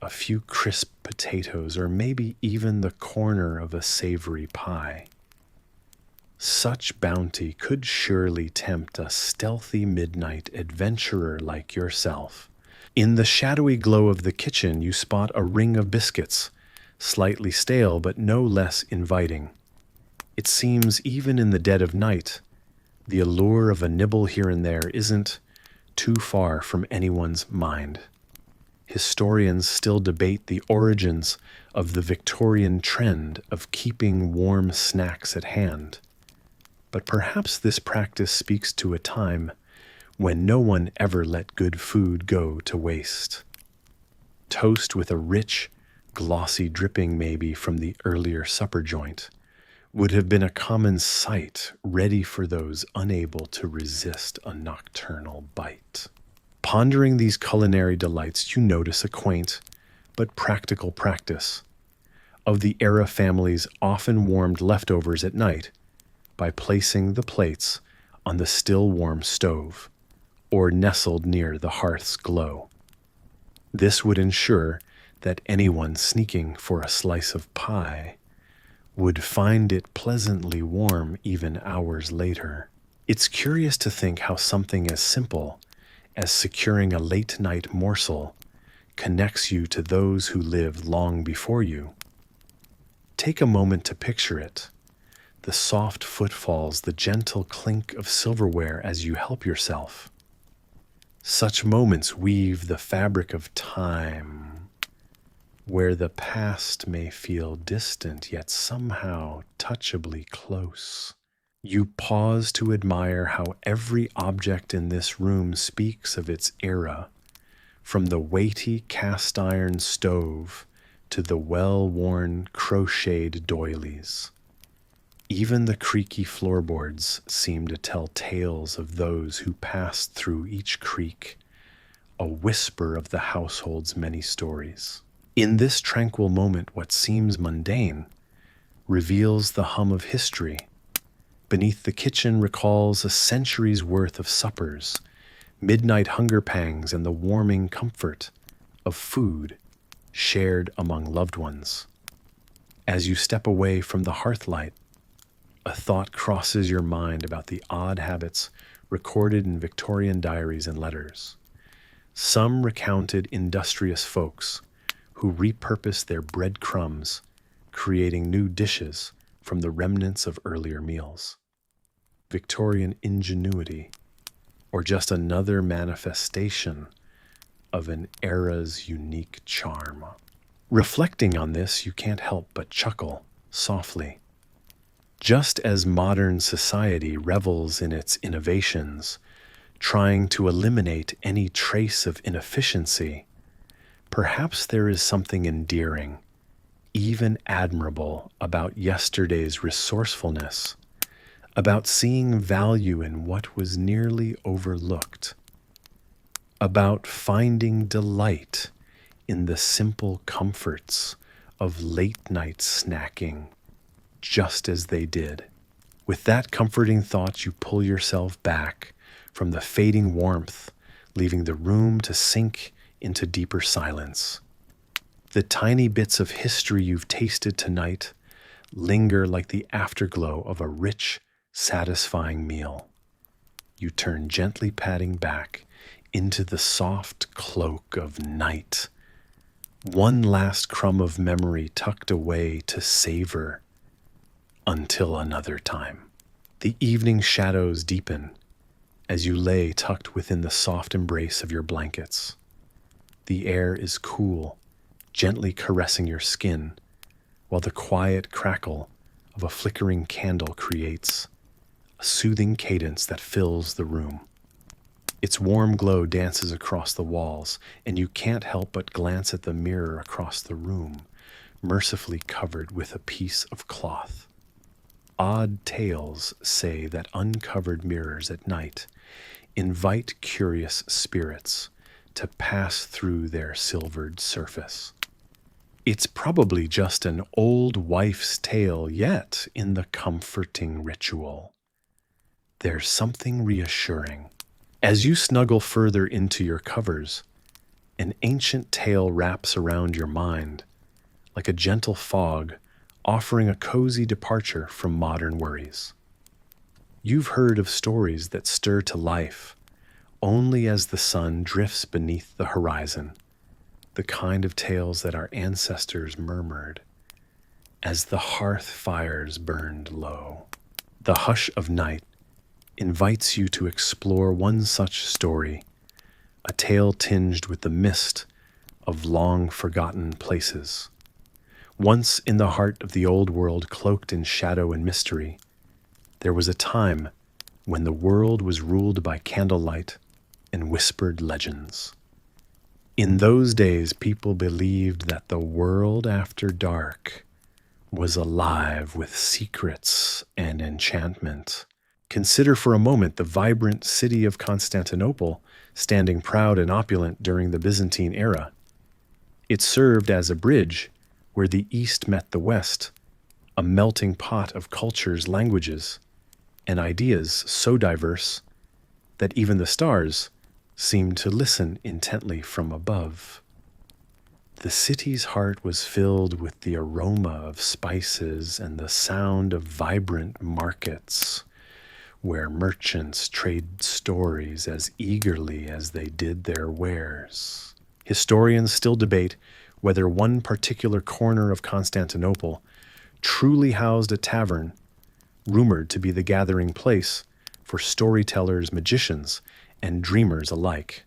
a few crisp potatoes, or maybe even the corner of a savory pie. Such bounty could surely tempt a stealthy midnight adventurer like yourself. In the shadowy glow of the kitchen, you spot a ring of biscuits, slightly stale but no less inviting. It seems even in the dead of night, the allure of a nibble here and there isn't too far from anyone's mind. Historians still debate the origins of the Victorian trend of keeping warm snacks at hand. But perhaps this practice speaks to a time when no one ever let good food go to waste. Toast with a rich, glossy dripping maybe from the earlier supper joint would have been a common sight, ready for those unable to resist a nocturnal bite. Pondering these culinary delights, you notice a quaint but practical practice of the era families often warmed leftovers at night by placing the plates on the still warm stove or nestled near the hearth's glow. This would ensure that anyone sneaking for a slice of pie would find it pleasantly warm even hours later. It's curious to think how something as simple as securing a late-night morsel connects you to those who lived long before you. Take a moment to picture it. The soft footfalls, the gentle clink of silverware as you help yourself. Such moments weave the fabric of time, where the past may feel distant yet somehow touchably close. You pause to admire how every object in this room speaks of its era, from the weighty cast iron stove to the well-worn crocheted doilies. Even the creaky floorboards seem to tell tales of those who passed through each creak, a whisper of the household's many stories. In this tranquil moment, what seems mundane reveals the hum of history. Beneath the kitchen recalls a century's worth of suppers, midnight hunger pangs, and the warming comfort of food shared among loved ones. As you step away from the hearthlight, a thought crosses your mind about the odd habits recorded in Victorian diaries and letters. Some recounted industrious folks who repurposed their breadcrumbs, creating new dishes from the remnants of earlier meals. Victorian ingenuity, or just another manifestation of an era's unique charm. Reflecting on this, you can't help but chuckle softly. Just as modern society revels in its innovations, trying to eliminate any trace of inefficiency, perhaps there is something endearing, even admirable, about yesterday's resourcefulness, about seeing value in what was nearly overlooked, about finding delight in the simple comforts of late-night snacking, just as they did. With that comforting thought, you pull yourself back from the fading warmth, leaving the room to sink into deeper silence. The tiny bits of history you've tasted tonight linger like the afterglow of a rich, satisfying meal. You turn gently padding back into the soft cloak of night. One last crumb of memory tucked away to savor until another time. The evening shadows deepen as you lay tucked within the soft embrace of your blankets. The air is cool, gently caressing your skin, while the quiet crackle of a flickering candle creates a soothing cadence that fills the room. Its warm glow dances across the walls, and you can't help but glance at the mirror across the room, mercifully covered with a piece of cloth. Odd tales say that uncovered mirrors at night invite curious spirits to pass through their silvered surface. It's probably just an old wife's tale, yet in the comforting ritual, there's something reassuring. As you snuggle further into your covers, an ancient tale wraps around your mind, like a gentle fog offering a cozy departure from modern worries. You've heard of stories that stir to life only as the sun drifts beneath the horizon, the kind of tales that our ancestors murmured as the hearth fires burned low. The hush of night invites you to explore one such story, a tale tinged with the mist of long-forgotten places. Once in the heart of the old world, cloaked in shadow and mystery, there was a time when the world was ruled by candlelight and whispered legends. In those days, people believed that the world after dark was alive with secrets and enchantment. Consider for a moment the vibrant city of Constantinople, standing proud and opulent during the Byzantine era. It served as a bridge where the East met the West, a melting pot of cultures, languages, and ideas so diverse that even the stars seemed to listen intently from above. The city's heart was filled with the aroma of spices and the sound of vibrant markets, where merchants trade stories as eagerly as they did their wares. Historians still debate whether one particular corner of Constantinople truly housed a tavern, rumored to be the gathering place for storytellers, magicians, and dreamers alike.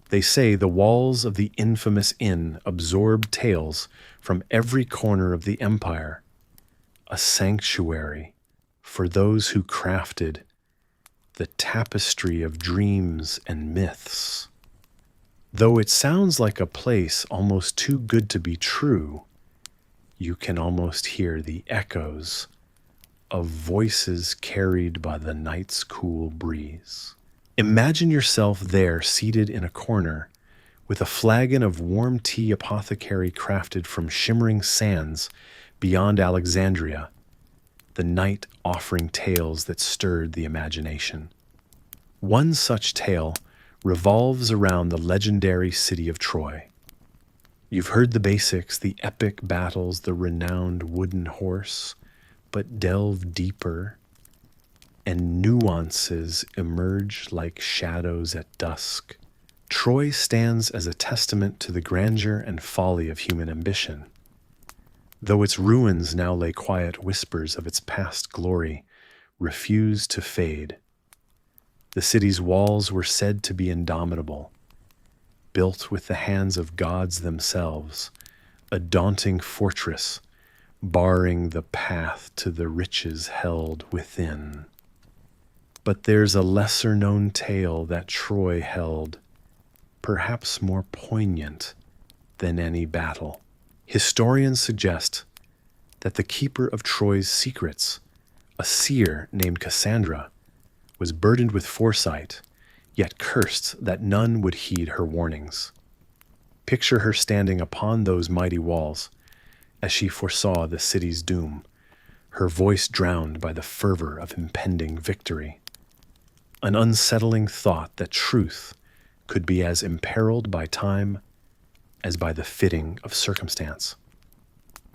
They say the walls of the infamous inn absorbed tales from every corner of the empire, a sanctuary for those who crafted the tapestry of dreams and myths. Though it sounds like a place almost too good to be true, you can almost hear the echoes of voices carried by the night's cool breeze. Imagine yourself there, seated in a corner, with a flagon of warm tea apothecary crafted from shimmering sands beyond Alexandria, the night offering tales that stirred the imagination. One such tale revolves around the legendary city of Troy. You've heard the basics, the epic battles, the renowned wooden horse, but delve deeper, and nuances emerge like shadows at dusk. Troy stands as a testament to the grandeur and folly of human ambition. Though its ruins now lay quiet whispers of its past glory, refuse to fade. The city's walls were said to be indomitable, built with the hands of gods themselves, a daunting fortress barring the path to the riches held within. But there's a lesser-known tale that Troy held, perhaps more poignant than any battle. Historians suggest that the keeper of Troy's secrets, a seer named Cassandra, was burdened with foresight, yet cursed that none would heed her warnings. Picture her standing upon those mighty walls as she foresaw the city's doom, her voice drowned by the fervor of impending victory. An unsettling thought that truth could be as imperiled by time as by the fitting of circumstance.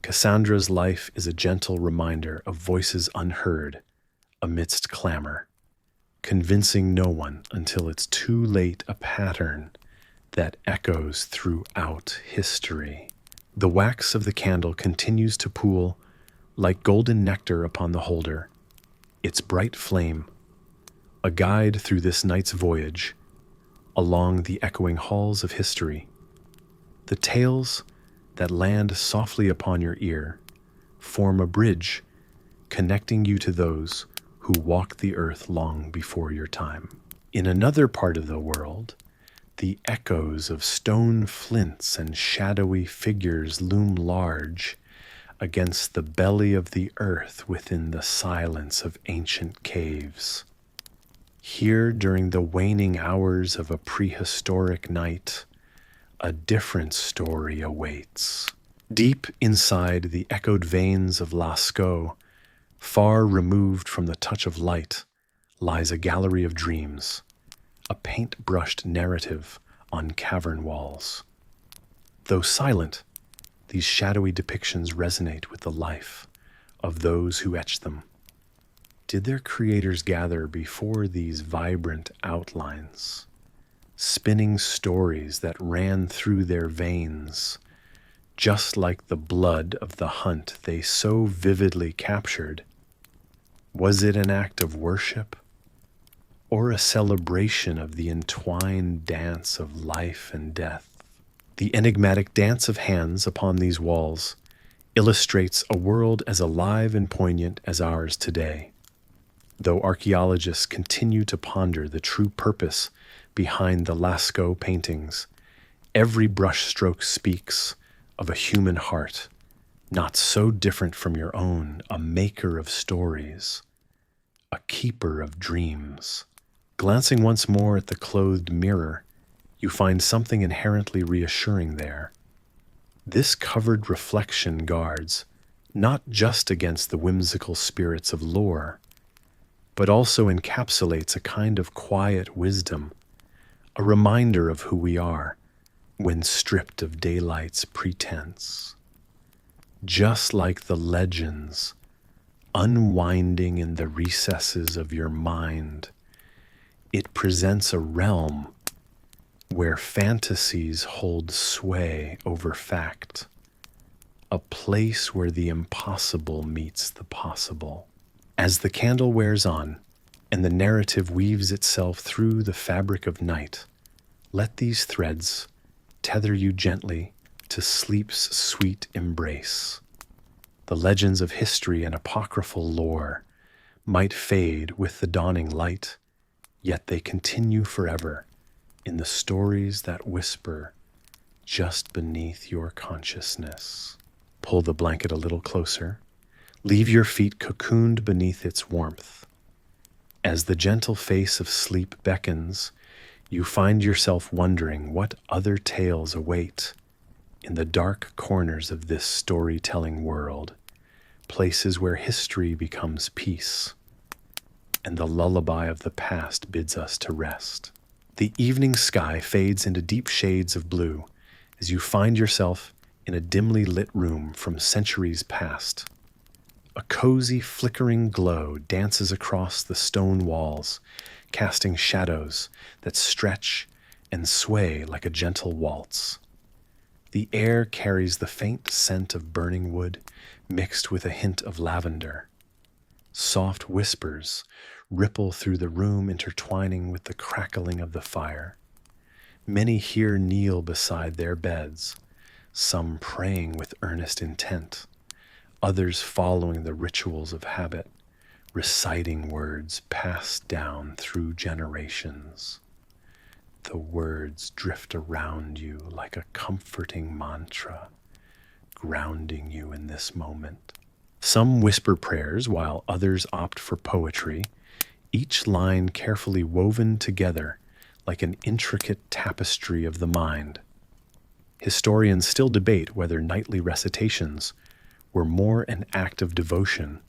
Cassandra's life is a gentle reminder of voices unheard amidst clamor, convincing no one until it's too late, a pattern that echoes throughout history. The wax of the candle continues to pool like golden nectar upon the holder, its bright flame, a guide through this night's voyage along the echoing halls of history. The tales that land softly upon your ear form a bridge connecting you to those who walked the earth long before your time. In another part of the world, the echoes of stone flints and shadowy figures loom large against the belly of the earth within the silence of ancient caves. Here, during the waning hours of a prehistoric night, a different story awaits. Deep inside the echoed veins of Lascaux, far removed from the touch of light, lies a gallery of dreams, a paint-brushed narrative on cavern walls. Though silent, these shadowy depictions resonate with the life of those who etched them. Did their creators gather before these vibrant outlines, spinning stories that ran through their veins, just like the blood of the hunt they so vividly captured? Was it an act of worship, or a celebration of the entwined dance of life and death? The enigmatic dance of hands upon these walls illustrates a world as alive and poignant as ours today. Though archaeologists continue to ponder the true purpose behind the Lascaux paintings, every brushstroke speaks of a human heart, not so different from your own, a maker of stories, a keeper of dreams. Glancing once more at the clothed mirror, you find something inherently reassuring there. This covered reflection guards not just against the whimsical spirits of lore, but also encapsulates a kind of quiet wisdom, a reminder of who we are when stripped of daylight's pretense. Just like the legends unwinding in the recesses of your mind, it presents a realm where fantasies hold sway over fact, a place where the impossible meets the possible. As the candle wears on and the narrative weaves itself through the fabric of night, let these threads tether you gently to sleep's sweet embrace. The legends of history and apocryphal lore might fade with the dawning light, yet they continue forever in the stories that whisper just beneath your consciousness. Pull the blanket a little closer. Leave your feet cocooned beneath its warmth. As the gentle face of sleep beckons, you find yourself wondering what other tales await in the dark corners of this storytelling world, places where history becomes peace and the lullaby of the past bids us to rest. The evening sky fades into deep shades of blue as you find yourself in a dimly lit room from centuries past. A cozy, flickering glow dances across the stone walls, casting shadows that stretch and sway like a gentle waltz. The air carries the faint scent of burning wood mixed with a hint of lavender. Soft whispers ripple through the room, intertwining with the crackling of the fire. Many here kneel beside their beds, some praying with earnest intent, others following the rituals of habit, reciting words passed down through generations. The words drift around you like a comforting mantra, grounding you in this moment. Some whisper prayers while others opt for poetry, each line carefully woven together like an intricate tapestry of the mind. Historians still debate whether nightly recitations were more an act of devotion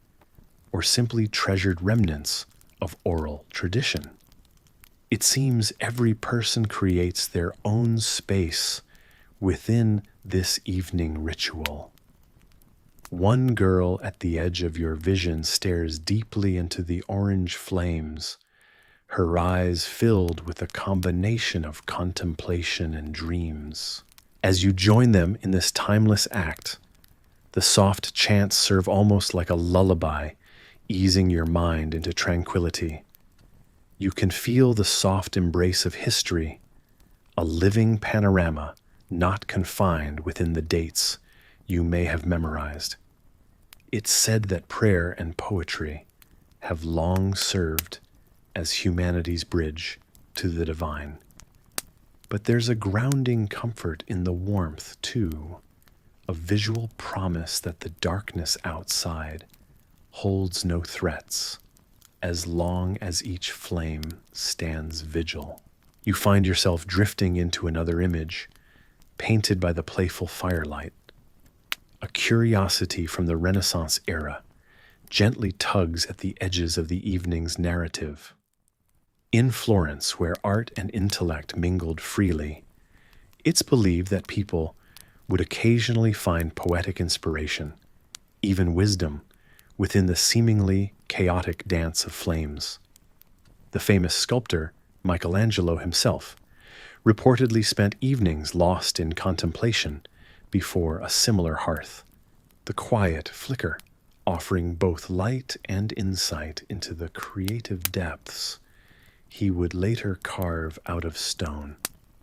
or simply treasured remnants of oral tradition. It seems every person creates their own space within this evening ritual. One girl at the edge of your vision stares deeply into the orange flames, her eyes filled with a combination of contemplation and dreams. As you join them in this timeless act, the soft chants serve almost like a lullaby, easing your mind into tranquility. You can feel the soft embrace of history, a living panorama not confined within the dates you may have memorized. It's said that prayer and poetry have long served as humanity's bridge to the divine. But there's a grounding comfort in the warmth, too, a visual promise that the darkness outside holds no threats as long as each flame stands vigil. You find yourself drifting into another image, painted by the playful firelight. A curiosity from the Renaissance era gently tugs at the edges of the evening's narrative. In Florence, where art and intellect mingled freely, it's believed that people would occasionally find poetic inspiration, even wisdom, within the seemingly chaotic dance of flames. The famous sculptor, Michelangelo himself, reportedly spent evenings lost in contemplation before a similar hearth, the quiet flicker offering both light and insight into the creative depths he would later carve out of stone.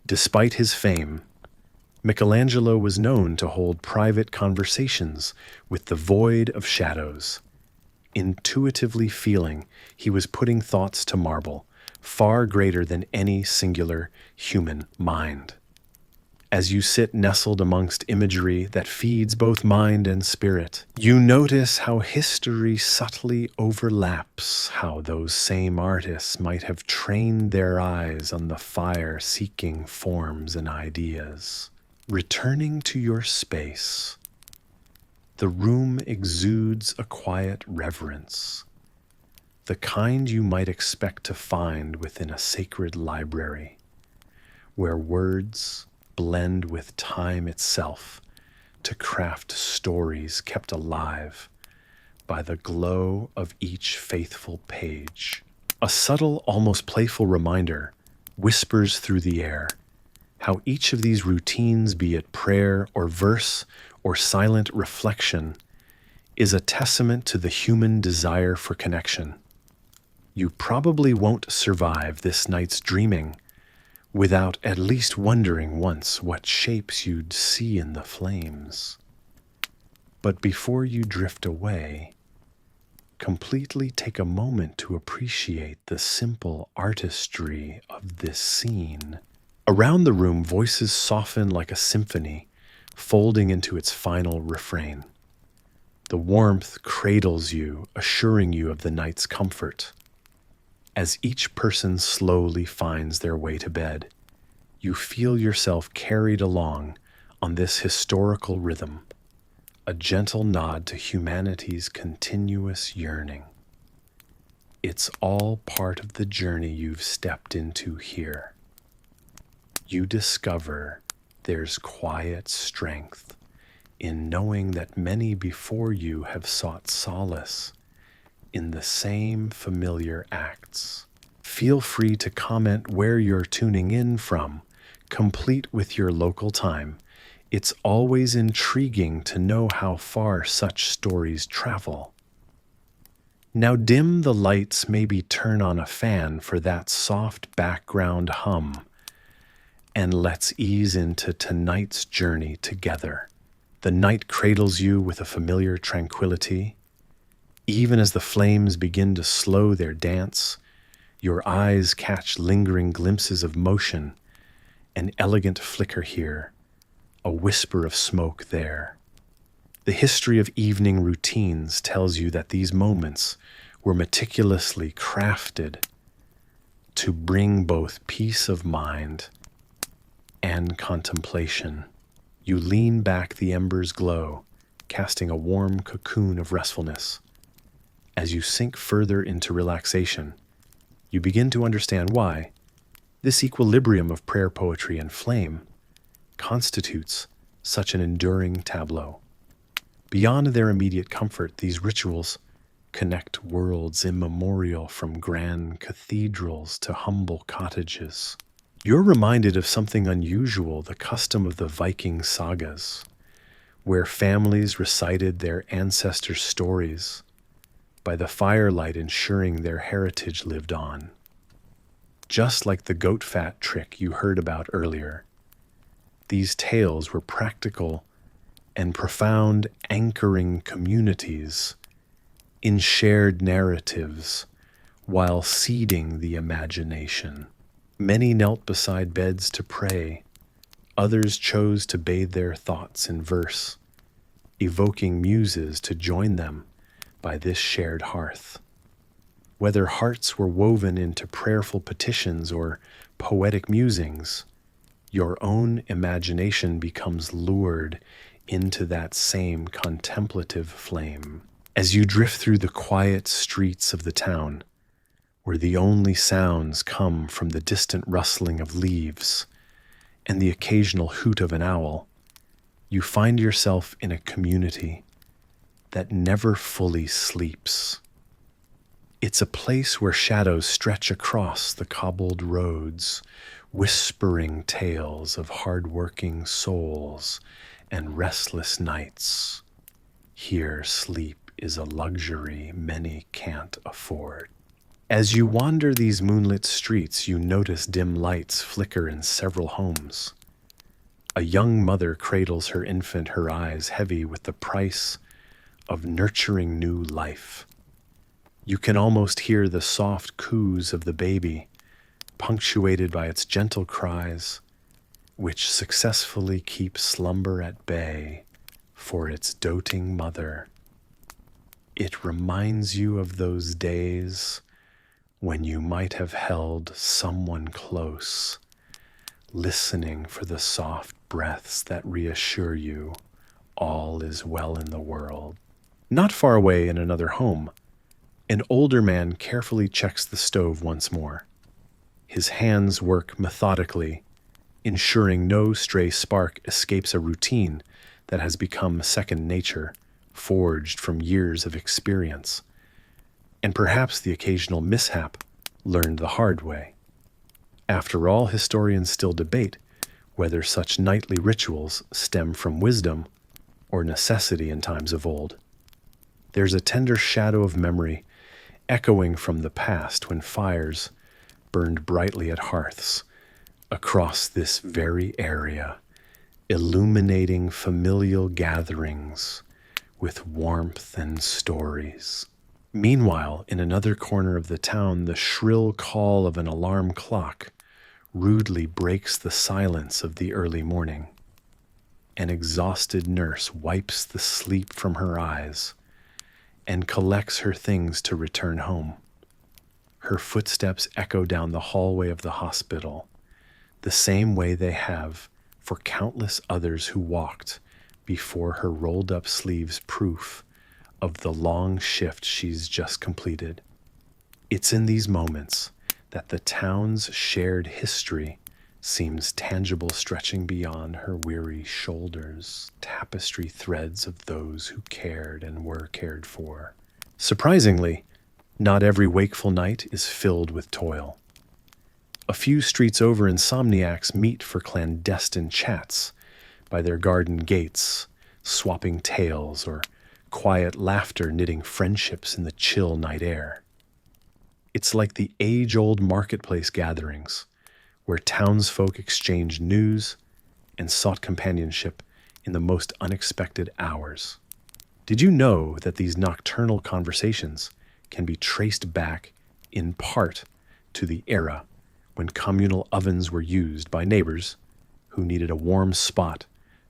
Despite his fame, Michelangelo was known to hold private conversations with the void of shadows, intuitively feeling he was putting thoughts to marble far greater than any singular human mind. As you sit nestled amongst imagery that feeds both mind and spirit, you notice how history subtly overlaps, how those same artists might have trained their eyes on the fire-seeking forms and ideas. Returning to your space, the room exudes a quiet reverence, the kind you might expect to find within a sacred library, where words blend with time itself to craft stories kept alive by the glow of each faithful page. A subtle, almost playful reminder whispers through the air how each of these routines, be it prayer or verse or silent reflection, is a testament to the human desire for connection. You probably won't survive this night's dreaming without at least wondering once what shapes you'd see in the flames. But before you drift away, completely take a moment to appreciate the simple artistry of this scene. Around the room, voices soften like a symphony, folding into its final refrain. The warmth cradles you, assuring you of the night's comfort. As each person slowly finds their way to bed, you feel yourself carried along on this historical rhythm, a gentle nod to humanity's continuous yearning. It's all part of the journey you've stepped into here. You discover there's quiet strength in knowing that many before you have sought solace in the same familiar acts. Feel free to comment where you're tuning in from, complete with your local time. It's always intriguing to know how far such stories travel. Now dim the lights, maybe turn on a fan for that soft background hum, and let's ease into tonight's journey together. The night cradles you with a familiar tranquility. Even as the flames begin to slow their dance, your eyes catch lingering glimpses of motion, an elegant flicker here, a whisper of smoke there. The history of evening routines tells you that these moments were meticulously crafted to bring both peace of mind and contemplation. You lean back, the embers glow, casting a warm cocoon of restfulness. As you sink further into relaxation, you begin to understand why this equilibrium of prayer, poetry, and flame constitutes such an enduring tableau. Beyond their immediate comfort, these rituals connect worlds immemorial, from grand cathedrals to humble cottages. You're reminded of something unusual, the custom of the Viking sagas, where families recited their ancestors' stories by the firelight, ensuring their heritage lived on. Just like the goat fat trick you heard about earlier, these tales were practical and profound, anchoring communities in shared narratives while seeding the imagination. Many knelt beside beds to pray. Others chose to bathe their thoughts in verse, evoking muses to join them by this shared hearth. Whether hearts were woven into prayerful petitions or poetic musings, your own imagination becomes lured into that same contemplative flame. As you drift through the quiet streets of the town, where the only sounds come from the distant rustling of leaves and the occasional hoot of an owl, you find yourself in a community that never fully sleeps. It's a place where shadows stretch across the cobbled roads, whispering tales of hard-working souls and restless nights. Here, sleep is a luxury many can't afford. As you wander these moonlit streets, you notice dim lights flicker in several homes. A young mother cradles her infant, her eyes heavy with the price of nurturing new life. You can almost hear the soft coos of the baby, punctuated by its gentle cries, which successfully keep slumber at bay for its doting mother. It reminds you of those days when you might have held someone close, listening for the soft breaths that reassure you all is well in the world. Not far away in another home, an older man carefully checks the stove once more. His hands work methodically, ensuring no stray spark escapes a routine that has become second nature, forged from years of experience, and perhaps the occasional mishap learned the hard way. After all, historians still debate whether such nightly rituals stem from wisdom or necessity in times of old. There's a tender shadow of memory echoing from the past when fires burned brightly at hearths across this very area, illuminating familial gatherings with warmth and stories. Meanwhile, in another corner of the town, the shrill call of an alarm clock rudely breaks the silence of the early morning. An exhausted nurse wipes the sleep from her eyes and collects her things to return home. Her footsteps echo down the hallway of the hospital, the same way they have for countless others who walked before her rolled-up sleeves, proof of the long shift she's just completed. It's in these moments that the town's shared history seems tangible, stretching beyond her weary shoulders, tapestry threads of those who cared and were cared for. Surprisingly, not every wakeful night is filled with toil. A few streets over, insomniacs meet for clandestine chats by their garden gates, swapping tales, or quiet laughter knitting friendships in the chill night air. It's like the age-old marketplace gatherings, where townsfolk exchanged news and sought companionship in the most unexpected hours. Did you know that these nocturnal conversations can be traced back, in part, to the era when communal ovens were used by neighbors who needed a warm spot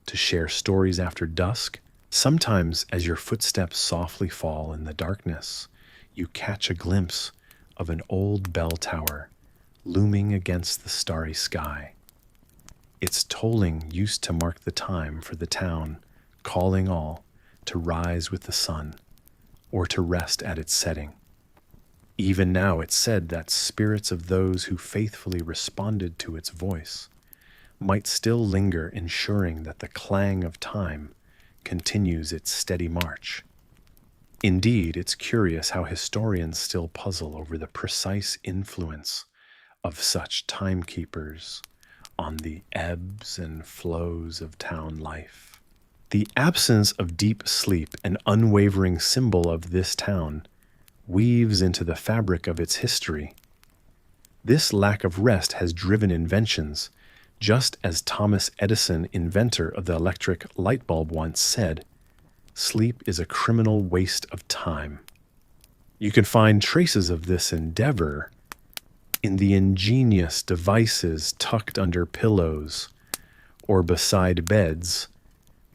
to share stories after dusk? Sometimes, as your footsteps softly fall in the darkness, you catch a glimpse of an old bell tower looming against the starry sky. Its tolling used to mark the time for the town, calling all to rise with the sun, or to rest at its setting. Even now it's said that spirits of those who faithfully responded to its voice might still linger, ensuring that the clang of time continues its steady march. Indeed, it's curious how historians still puzzle over the precise influence of such timekeepers on the ebbs and flows of town life. The absence of deep sleep, an unwavering symbol of this town, weaves into the fabric of its history. This lack of rest has driven inventions, just as Thomas Edison, inventor of the electric light bulb, once said, "Sleep is a criminal waste of time." You can find traces of this endeavor in the ingenious devices tucked under pillows or beside beds,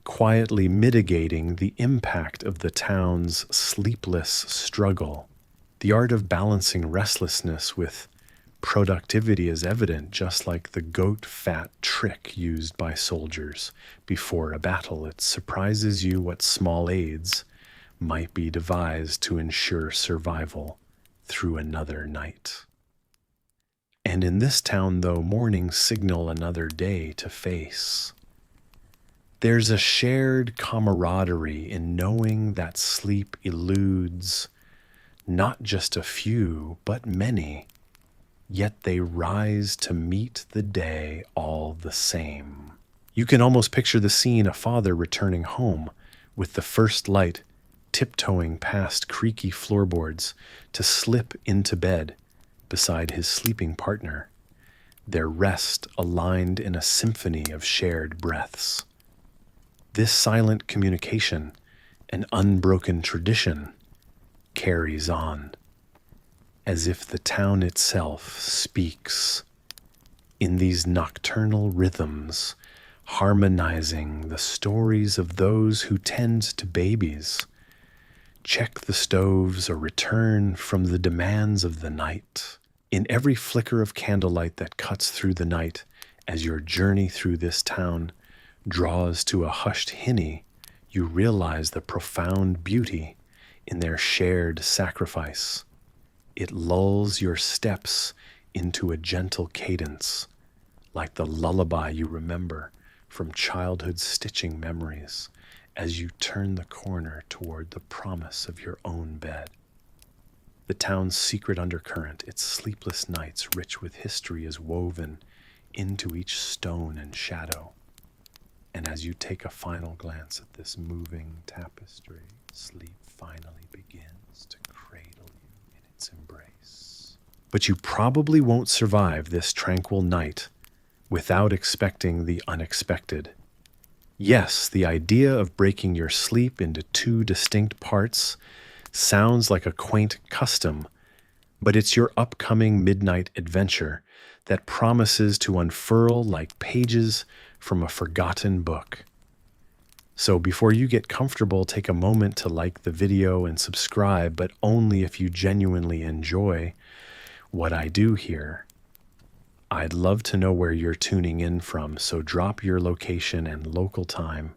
quietly mitigating the impact of the town's sleepless struggle. The art of balancing restlessness with productivity is evident, just like the goat fat trick used by soldiers before a battle. It surprises you what small aids might be devised to ensure survival through another night. And in this town, though, mornings signal another day to face. There's a shared camaraderie in knowing that sleep eludes not just a few, but many, yet they rise to meet the day all the same. You can almost picture the scene: a father returning home with the first light, tiptoeing past creaky floorboards to slip into bed beside his sleeping partner, their rest aligned in a symphony of shared breaths. This silent communication, an unbroken tradition, carries on, as if the town itself speaks in these nocturnal rhythms, harmonizing the stories of those who tend to babies, check the stoves, or return from the demands of the night. In every flicker of candlelight that cuts through the night, as your journey through this town draws to a hushed hinny, you realize the profound beauty in their shared sacrifice. It lulls your steps into a gentle cadence, like the lullaby you remember from childhood stitching memories, as you turn the corner toward the promise of your own bed. The town's secret undercurrent, its sleepless nights rich with history, is woven into each stone and shadow. And as you take a final glance at this moving tapestry, sleep finally begins to cradle you in its embrace. But you probably won't survive this tranquil night without expecting the unexpected. Yes, the idea of breaking your sleep into two distinct parts sounds like a quaint custom, but it's your upcoming midnight adventure that promises to unfurl like pages from a forgotten book. So before you get comfortable, take a moment to like the video and subscribe, but only if you genuinely enjoy what I do here. I'd love to know where you're tuning in from, so drop your location and local time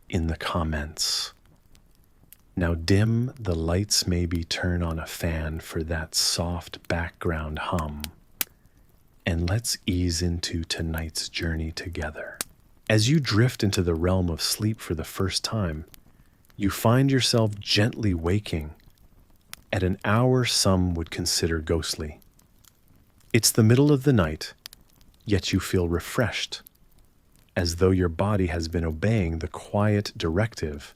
in the comments. Now dim the lights, maybe turn on a fan for that soft background hum, and let's ease into tonight's journey together. As you drift into the realm of sleep for the first time, you find yourself gently waking at an hour some would consider ghostly. It's the middle of the night, yet you feel refreshed, as though your body has been obeying the quiet directive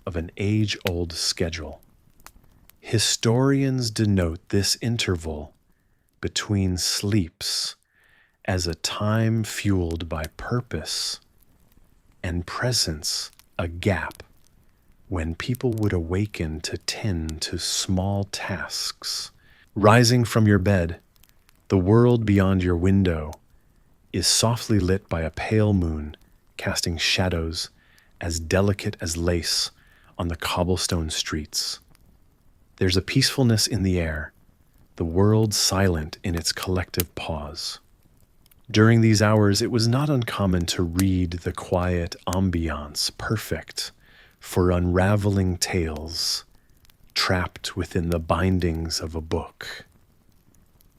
of an age-old schedule. Historians denote this interval between sleeps as a time fueled by purpose and presence, a gap when people would awaken to tend to small tasks. Rising from your bed, the world beyond your window is softly lit by a pale moon, casting shadows as delicate as lace on the cobblestone streets. There's a peacefulness in the air, the world silent in its collective pause. During these hours, it was not uncommon to read the quiet ambiance, perfect for unraveling tales, trapped within the bindings of a book.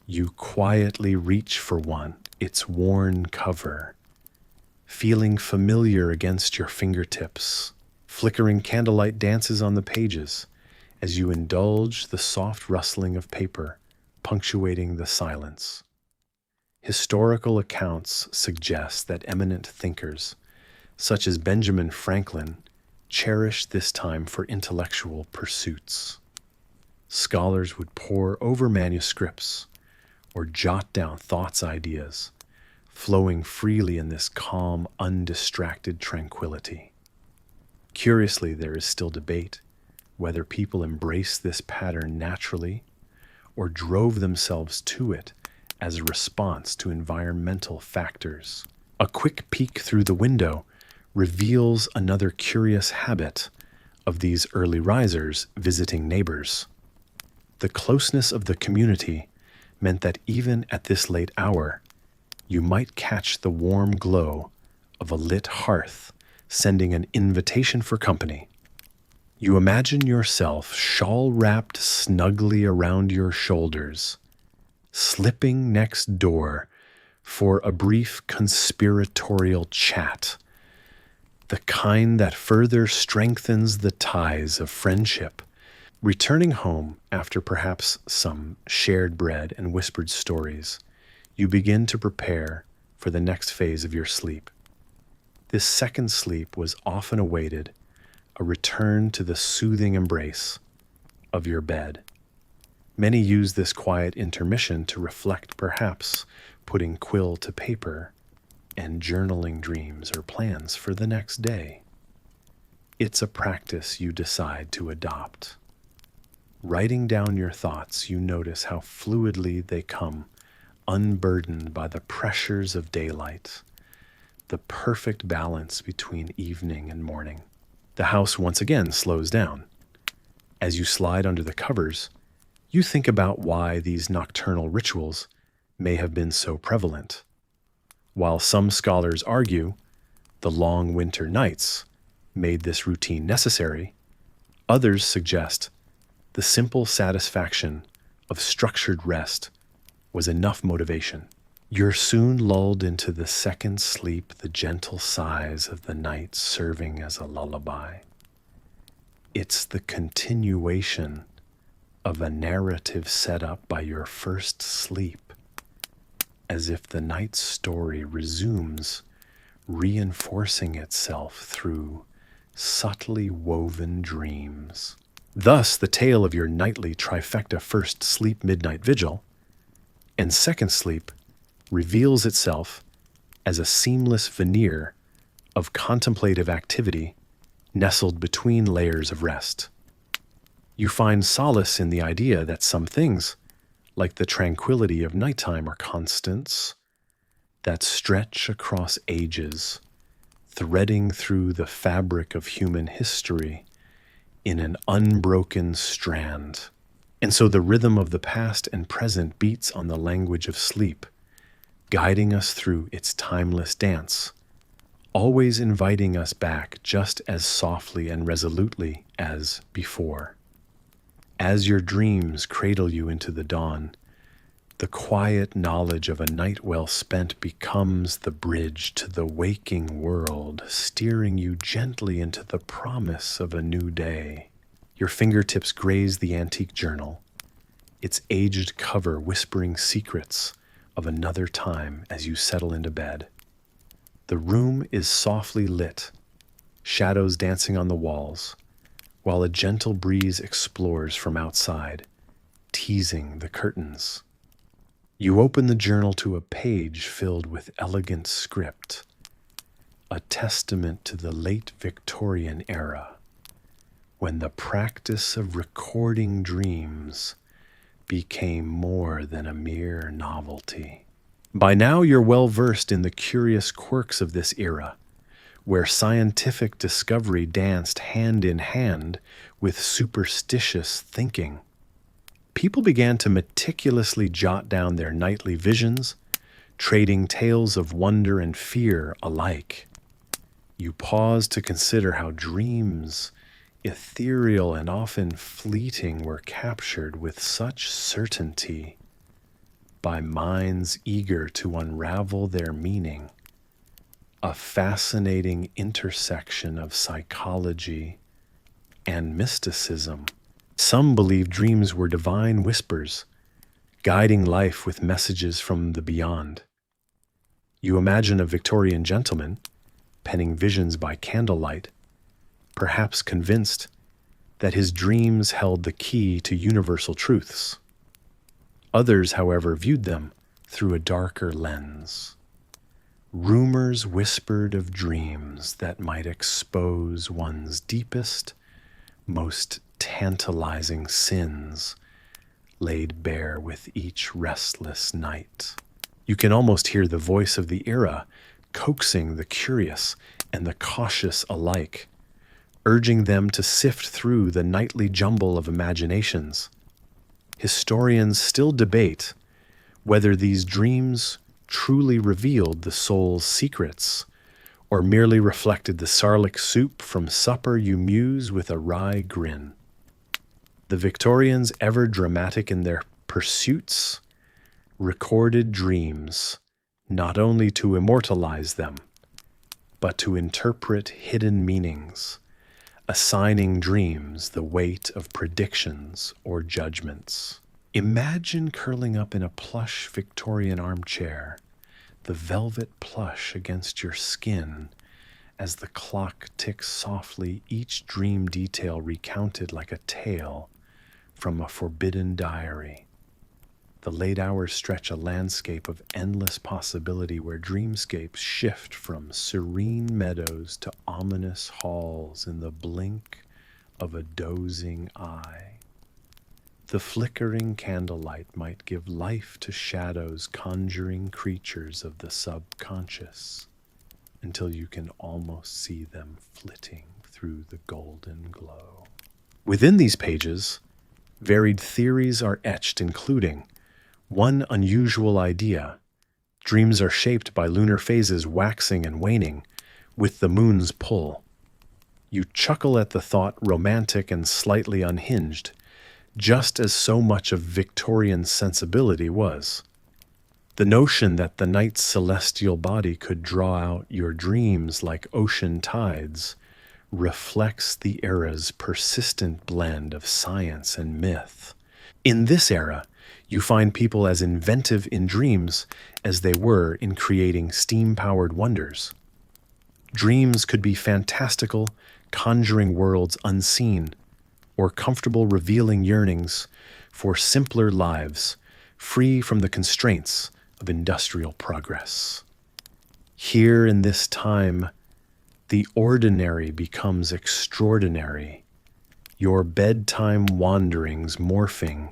You quietly reach for one, its worn cover, feeling familiar against your fingertips. Flickering candlelight dances on the pages as you indulge the soft rustling of paper, punctuating the silence. Historical accounts suggest that eminent thinkers, such as Benjamin Franklin, cherished this time for intellectual pursuits. Scholars would pore over manuscripts or jot down thoughts, ideas, flowing freely in this calm, undistracted tranquility. Curiously, there is still debate whether people embraced this pattern naturally or drove themselves to it as a response to environmental factors. A quick peek through the window reveals another curious habit of these early risers visiting neighbors. The closeness of the community meant that even at this late hour, you might catch the warm glow of a lit hearth sending an invitation for company. You imagine yourself shawl-wrapped snugly around your shoulders, slipping next door for a brief conspiratorial chat, the kind that further strengthens the ties of friendship. Returning home after perhaps some shared bread and whispered stories, you begin to prepare for the next phase of your sleep. This second sleep was often awaited, a return to the soothing embrace of your bed. Many use this quiet intermission to reflect, perhaps putting quill to paper and journaling dreams or plans for the next day. It's a practice you decide to adopt. Writing down your thoughts, you notice how fluidly they come, unburdened by the pressures of daylight, the perfect balance between evening and morning. The house once again slows down. As you slide under the covers, you think about why these nocturnal rituals may have been so prevalent. While some scholars argue the long winter nights made this routine necessary, others suggest the simple satisfaction of structured rest was enough motivation. You're soon lulled into the second sleep, the gentle sighs of the night serving as a lullaby. It's the continuation of a narrative set up by your first sleep, as if the night's story resumes, reinforcing itself through subtly woven dreams. Thus, the tale of your nightly trifecta first sleep midnight vigil and second sleep reveals itself as a seamless veneer of contemplative activity nestled between layers of rest. You find solace in the idea that some things, like the tranquility of nighttime, are constants that stretch across ages, threading through the fabric of human history in an unbroken strand. And so the rhythm of the past and present beats on the language of sleep, guiding us through its timeless dance, always inviting us back just as softly and resolutely as before. As your dreams cradle you into the dawn, the quiet knowledge of a night well spent becomes the bridge to the waking world, steering you gently into the promise of a new day. Your fingertips graze the antique journal, its aged cover whispering secrets of another time as you settle into bed. The room is softly lit, shadows dancing on the walls, while a gentle breeze explores from outside, teasing the curtains. You open the journal to a page filled with elegant script, a testament to the late Victorian era, when the practice of recording dreams became more than a mere novelty. By now you're well versed in the curious quirks of this era, where scientific discovery danced hand in hand with superstitious thinking. People began to meticulously jot down their nightly visions, trading tales of wonder and fear alike. You pause to consider how dreams ethereal and often fleeting, were captured with such certainty by minds eager to unravel their meaning, a fascinating intersection of psychology and mysticism. Some believe dreams were divine whispers, guiding life with messages from the beyond. You imagine a Victorian gentleman penning visions by candlelight, perhaps convinced that his dreams held the key to universal truths. Others, however, viewed them through a darker lens. Rumors whispered of dreams that might expose one's deepest, most tantalizing sins, laid bare with each restless night. You can almost hear the voice of the era coaxing the curious and the cautious alike, urging them to sift through the nightly jumble of imaginations. Historians still debate whether these dreams truly revealed the soul's secrets or merely reflected the sarlacc soup from supper you muse with a wry grin. The Victorians, ever dramatic in their pursuits, recorded dreams not only to immortalize them, but to interpret hidden meanings, assigning dreams the weight of predictions or judgments. Imagine curling up in a plush Victorian armchair, the velvet plush against your skin, as the clock ticks softly, each dream detail recounted like a tale from a forbidden diary. The late hours stretch a landscape of endless possibility where dreamscapes shift from serene meadows to ominous halls in the blink of a dozing eye. The flickering candlelight might give life to shadows, conjuring creatures of the subconscious, until you can almost see them flitting through the golden glow. Within these pages, varied theories are etched, including one unusual idea: dreams are shaped by lunar phases waxing and waning with the moon's pull. You chuckle at the thought, romantic and slightly unhinged, just as so much of Victorian sensibility was. The notion that the night's celestial body could draw out your dreams like ocean tides reflects the era's persistent blend of science and myth. In this era, you find people as inventive in dreams as they were in creating steam-powered wonders. Dreams could be fantastical, conjuring worlds unseen, or comfortable, revealing yearnings for simpler lives, free from the constraints of industrial progress. Here in this time, the ordinary becomes extraordinary, your bedtime wanderings morphing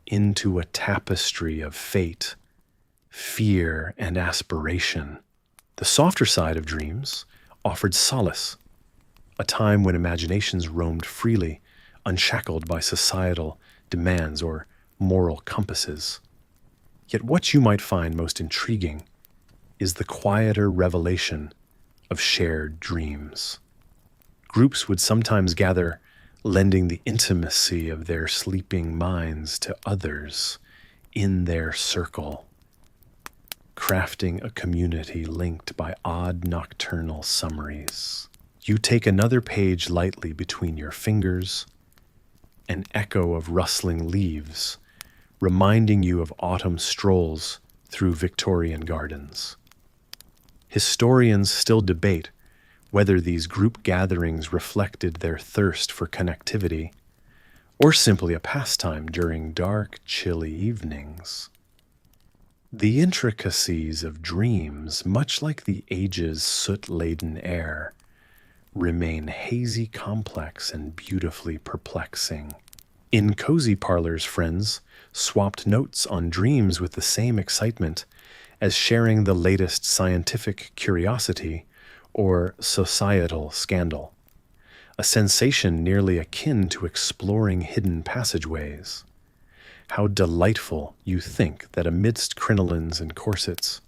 into a tapestry of fate, fear, and aspiration. The softer side of dreams offered solace, a time when imaginations roamed freely, unshackled by societal demands or moral compasses. Yet what you might find most intriguing is the quieter revelation of shared dreams. Groups would sometimes gather, lending the intimacy of their sleeping minds to others in their circle, crafting a community linked by odd nocturnal summaries. You take another page lightly between your fingers, an echo of rustling leaves, reminding you of autumn strolls through Victorian gardens. Historians still debate whether these group gatherings reflected their thirst for connectivity or simply a pastime during dark, chilly evenings. The intricacies of dreams, much like the age's soot-laden air, remain hazy, complex, and beautifully perplexing. In cozy parlors, friends swapped notes on dreams with the same excitement as sharing the latest scientific curiosity or societal scandal, a sensation nearly akin to exploring hidden passageways. How delightful, you think, that amidst crinolines and corsets,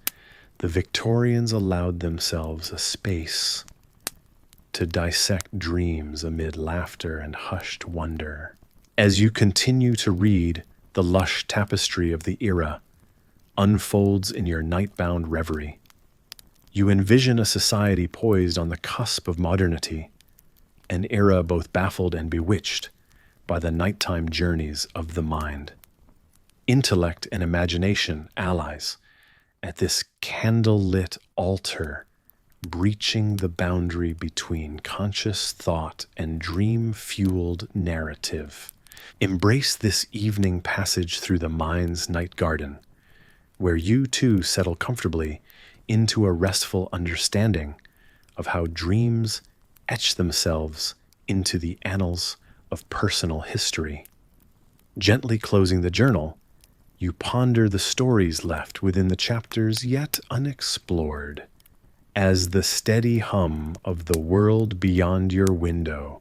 the Victorians allowed themselves a space to dissect dreams amid laughter and hushed wonder. As you continue to read, the lush tapestry of the era unfolds in your night-bound reverie. You envision a society poised on the cusp of modernity, an era both baffled and bewitched by the nighttime journeys of the mind. Intellect and imagination allies at this candle-lit altar, breaching the boundary between conscious thought and dream-fueled narrative. Embrace this evening passage through the mind's night garden, where you too settle comfortably into a restful understanding of how dreams etch themselves into the annals of personal history. Gently closing the journal, you ponder the stories left within the chapters yet unexplored. As the steady hum of the world beyond your window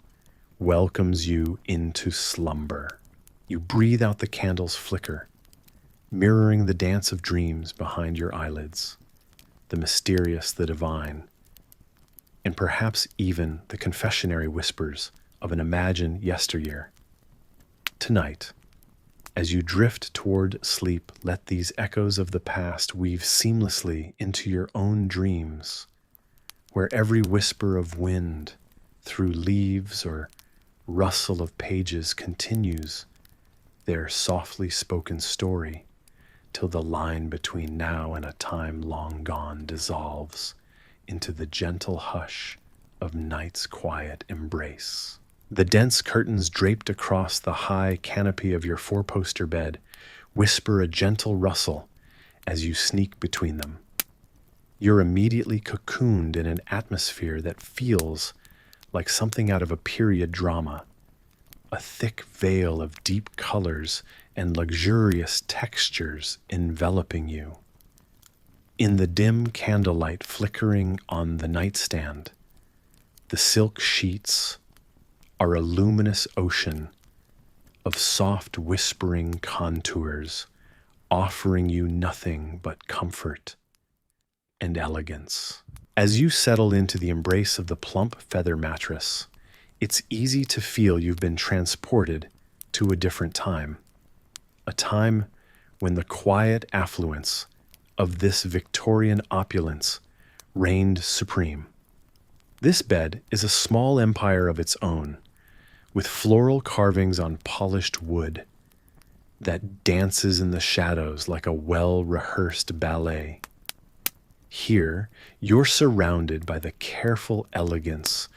welcomes you into slumber, you breathe out the candle's flicker, mirroring the dance of dreams behind your eyelids, the mysterious, the divine, and perhaps even the confessionary whispers of an imagined yesteryear. Tonight, as you drift toward sleep, let these echoes of the past weave seamlessly into your own dreams, where every whisper of wind through leaves or rustle of pages continues their softly spoken story till the line between now and a time long gone dissolves into the gentle hush of night's quiet embrace. The dense curtains draped across the high canopy of your four-poster bed whisper a gentle rustle as you sneak between them. You're immediately cocooned in an atmosphere that feels like something out of a period drama, a thick veil of deep colors and luxurious textures enveloping you. In the dim candlelight flickering on the nightstand, the silk sheets are a luminous ocean of soft whispering contours, offering you nothing but comfort and elegance. As you settle into the embrace of the plump feather mattress, it's easy to feel you've been transported to a different time, a time when the quiet affluence of this Victorian opulence reigned supreme. This bed is a small empire of its own, with floral carvings on polished wood that dances in the shadows like a well-rehearsed ballet. Here, you're surrounded by the careful elegance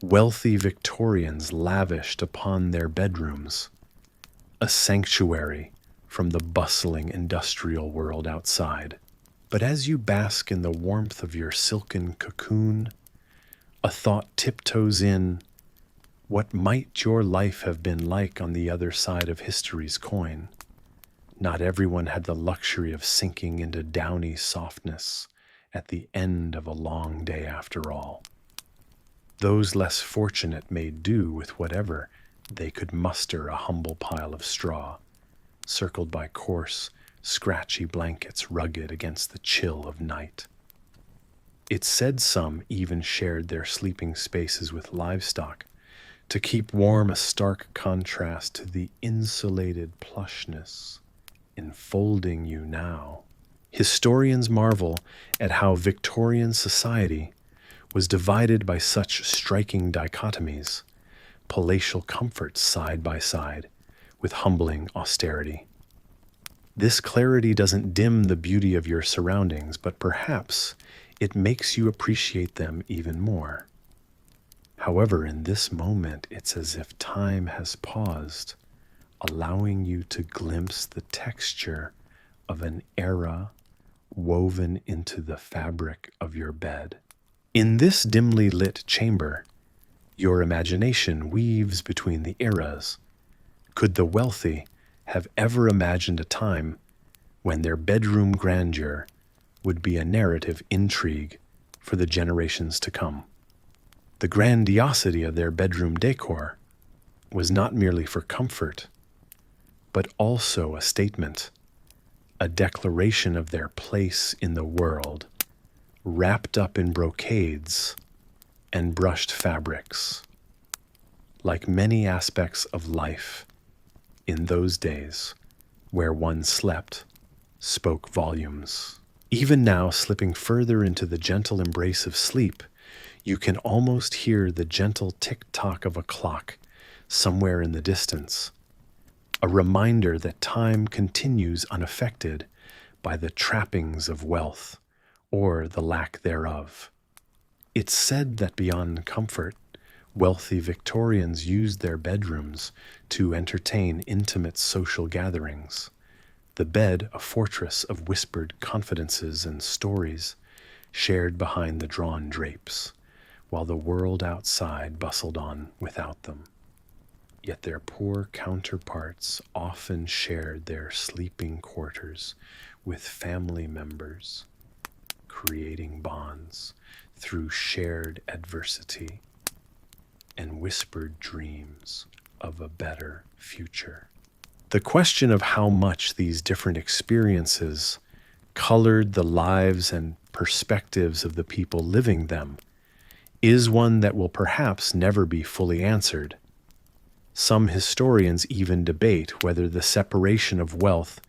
wealthy Victorians lavished upon their bedrooms, a sanctuary from the bustling industrial world outside. But as you bask in the warmth of your silken cocoon, a thought tiptoes in. What might your life have been like on the other side of history's coin? Not everyone had the luxury of sinking into downy softness at the end of a long day after all. Those less fortunate made do with whatever they could muster, a humble pile of straw, circled by coarse, scratchy blankets rugged against the chill of night. It's said some even shared their sleeping spaces with livestock, to keep warm, a stark contrast to the insulated plushness enfolding you now. Historians marvel at how Victorian society was divided by such striking dichotomies, palatial comforts side by side with humbling austerity. This clarity doesn't dim the beauty of your surroundings, but perhaps it makes you appreciate them even more. However, in this moment, it's as if time has paused, allowing you to glimpse the texture of an era woven into the fabric of your bed. In this dimly lit chamber, your imagination weaves between the eras. Could the wealthy have ever imagined a time when their bedroom grandeur would be a narrative intrigue for the generations to come? The grandiosity of their bedroom decor was not merely for comfort, but also a statement, a declaration of their place in the world, wrapped up in brocades, and brushed fabrics. Like many aspects of life in those days where one slept, spoke volumes. Even now, slipping further into the gentle embrace of sleep, you can almost hear the gentle tick-tock of a clock somewhere in the distance, a reminder that time continues unaffected by the trappings of wealth or the lack thereof. It's said that beyond comfort, wealthy Victorians used their bedrooms to entertain intimate social gatherings, the bed a fortress of whispered confidences and stories shared behind the drawn drapes, while the world outside bustled on without them. Yet their poor counterparts often shared their sleeping quarters with family members, creating bonds through shared adversity and whispered dreams of a better future. The question of how much these different experiences colored the lives and perspectives of the people living them is one that will perhaps never be fully answered. Some historians even debate whether the separation of wealth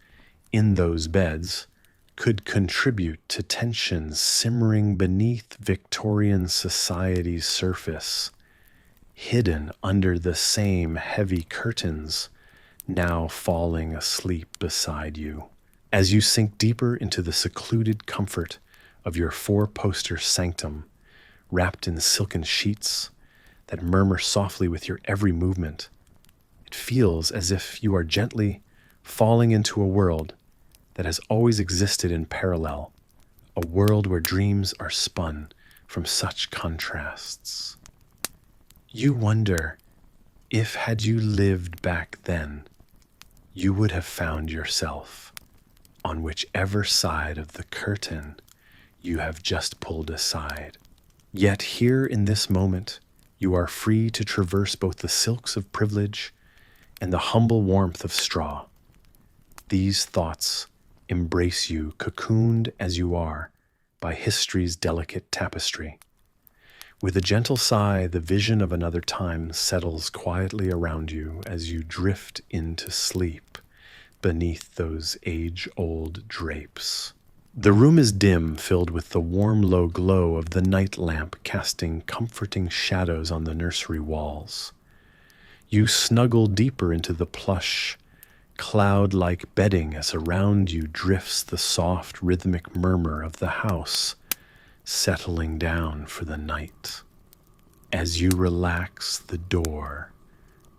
in those beds could contribute to tensions simmering beneath Victorian society's surface, hidden under the same heavy curtains now falling asleep beside you. As you sink deeper into the secluded comfort of your four-poster sanctum, wrapped in silken sheets that murmur softly with your every movement, it feels as if you are gently falling into a world that has always existed in parallel, a world where dreams are spun from such contrasts. You wonder if, had you lived back then, you would have found yourself on whichever side of the curtain you have just pulled aside. Yet here in this moment, you are free to traverse both the silks of privilege and the humble warmth of straw. These thoughts embrace you, cocooned as you are by history's delicate tapestry. With a gentle sigh, the vision of another time settles quietly around you as you drift into sleep beneath those age-old drapes. The room is dim, filled with the warm, low glow of the night lamp casting comforting shadows on the nursery walls. You snuggle deeper into the plush, cloud-like bedding as around you drifts the soft, rhythmic murmur of the house, settling down for the night. As you relax, the door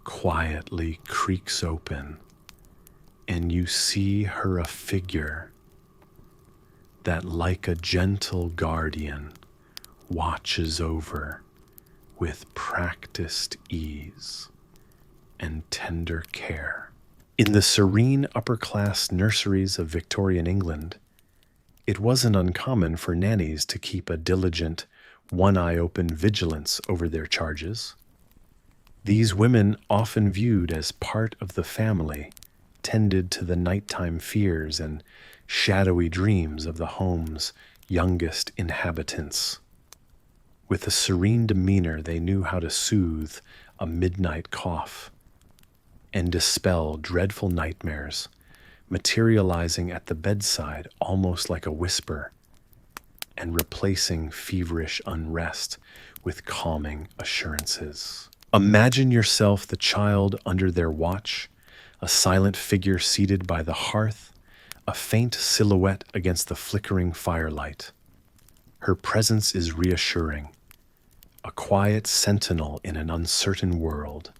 quietly creaks open, and you see her, a figure that, like a gentle guardian, watches over with practiced ease and tender care. In the serene upper-class nurseries of Victorian England, it wasn't uncommon for nannies to keep a diligent, one-eye-open vigilance over their charges. These women, often viewed as part of the family, tended to the nighttime fears and shadowy dreams of the home's youngest inhabitants. With a serene demeanor, they knew how to soothe a midnight cough and dispel dreadful nightmares, materializing at the bedside almost like a whisper, and replacing feverish unrest with calming assurances. Imagine yourself the child under their watch, a silent figure seated by the hearth, a faint silhouette against the flickering firelight. Her presence is reassuring, a quiet sentinel in an uncertain world.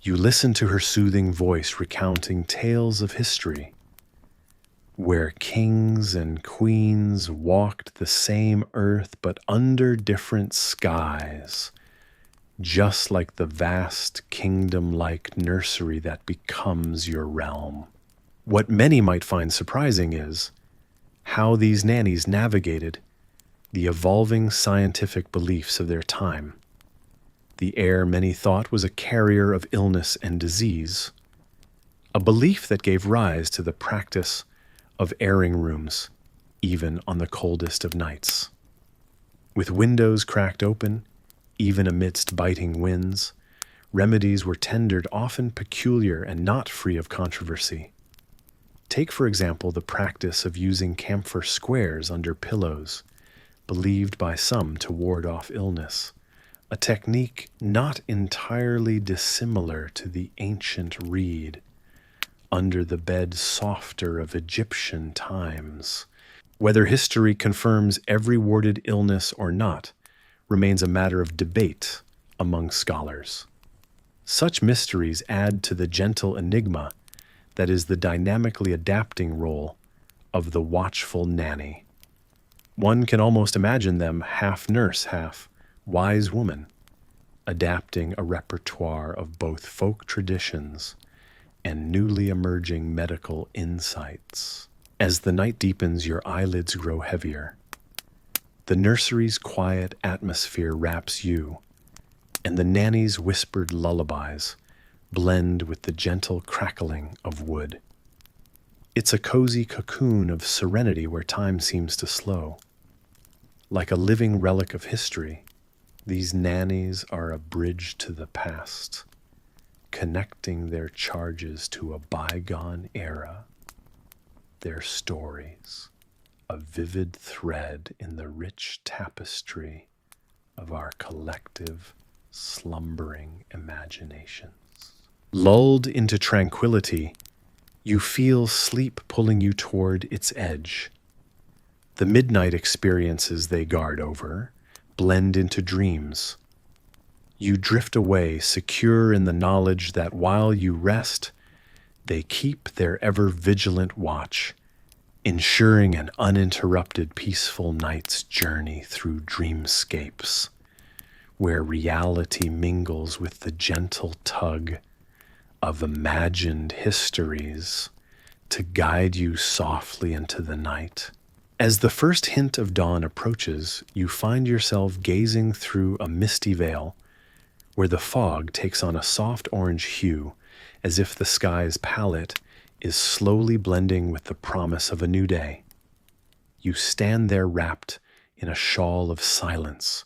You listen to her soothing voice recounting tales of history, where kings and queens walked the same earth but under different skies, just like the vast kingdom-like nursery that becomes your realm. What many might find surprising is how these nannies navigated the evolving scientific beliefs of their time. The air many thought was a carrier of illness and disease, a belief that gave rise to the practice of airing rooms, even on the coldest of nights. With windows cracked open, Even amidst biting winds, remedies were tendered, often peculiar and not free of controversy. Take, for example, the practice of using camphor squares under pillows, believed by some to ward off illness, a technique not entirely dissimilar to the ancient reed under the bed softer of Egyptian times. Whether history confirms every warded illness or not remains a matter of debate among scholars. Such mysteries add to the gentle enigma that is the dynamically adapting role of the watchful nanny. One can almost imagine them half nurse, half wise woman, adapting a repertoire of both folk traditions and newly emerging medical insights. As the night deepens, your eyelids grow heavier. The nursery's quiet atmosphere wraps you, and the nanny's whispered lullabies blend with the gentle crackling of wood. It's a cozy cocoon of serenity where time seems to slow. Like a living relic of history, these nannies are a bridge to the past, connecting their charges to a bygone era, their stories, a vivid thread in the rich tapestry of our collective, slumbering imaginations. Lulled into tranquility, you feel sleep pulling you toward its edge. The midnight experiences they guard over blend into dreams. You drift away, secure in the knowledge that while you rest, they keep their ever-vigilant watch, ensuring an uninterrupted, peaceful night's journey through dreamscapes, where reality mingles with the gentle tug of imagined histories to guide you softly into the night. As the first hint of dawn approaches, you find yourself gazing through a misty veil where the fog takes on a soft orange hue, as if the sky's palette is slowly blending with the promise of a new day. You stand there wrapped in a shawl of silence,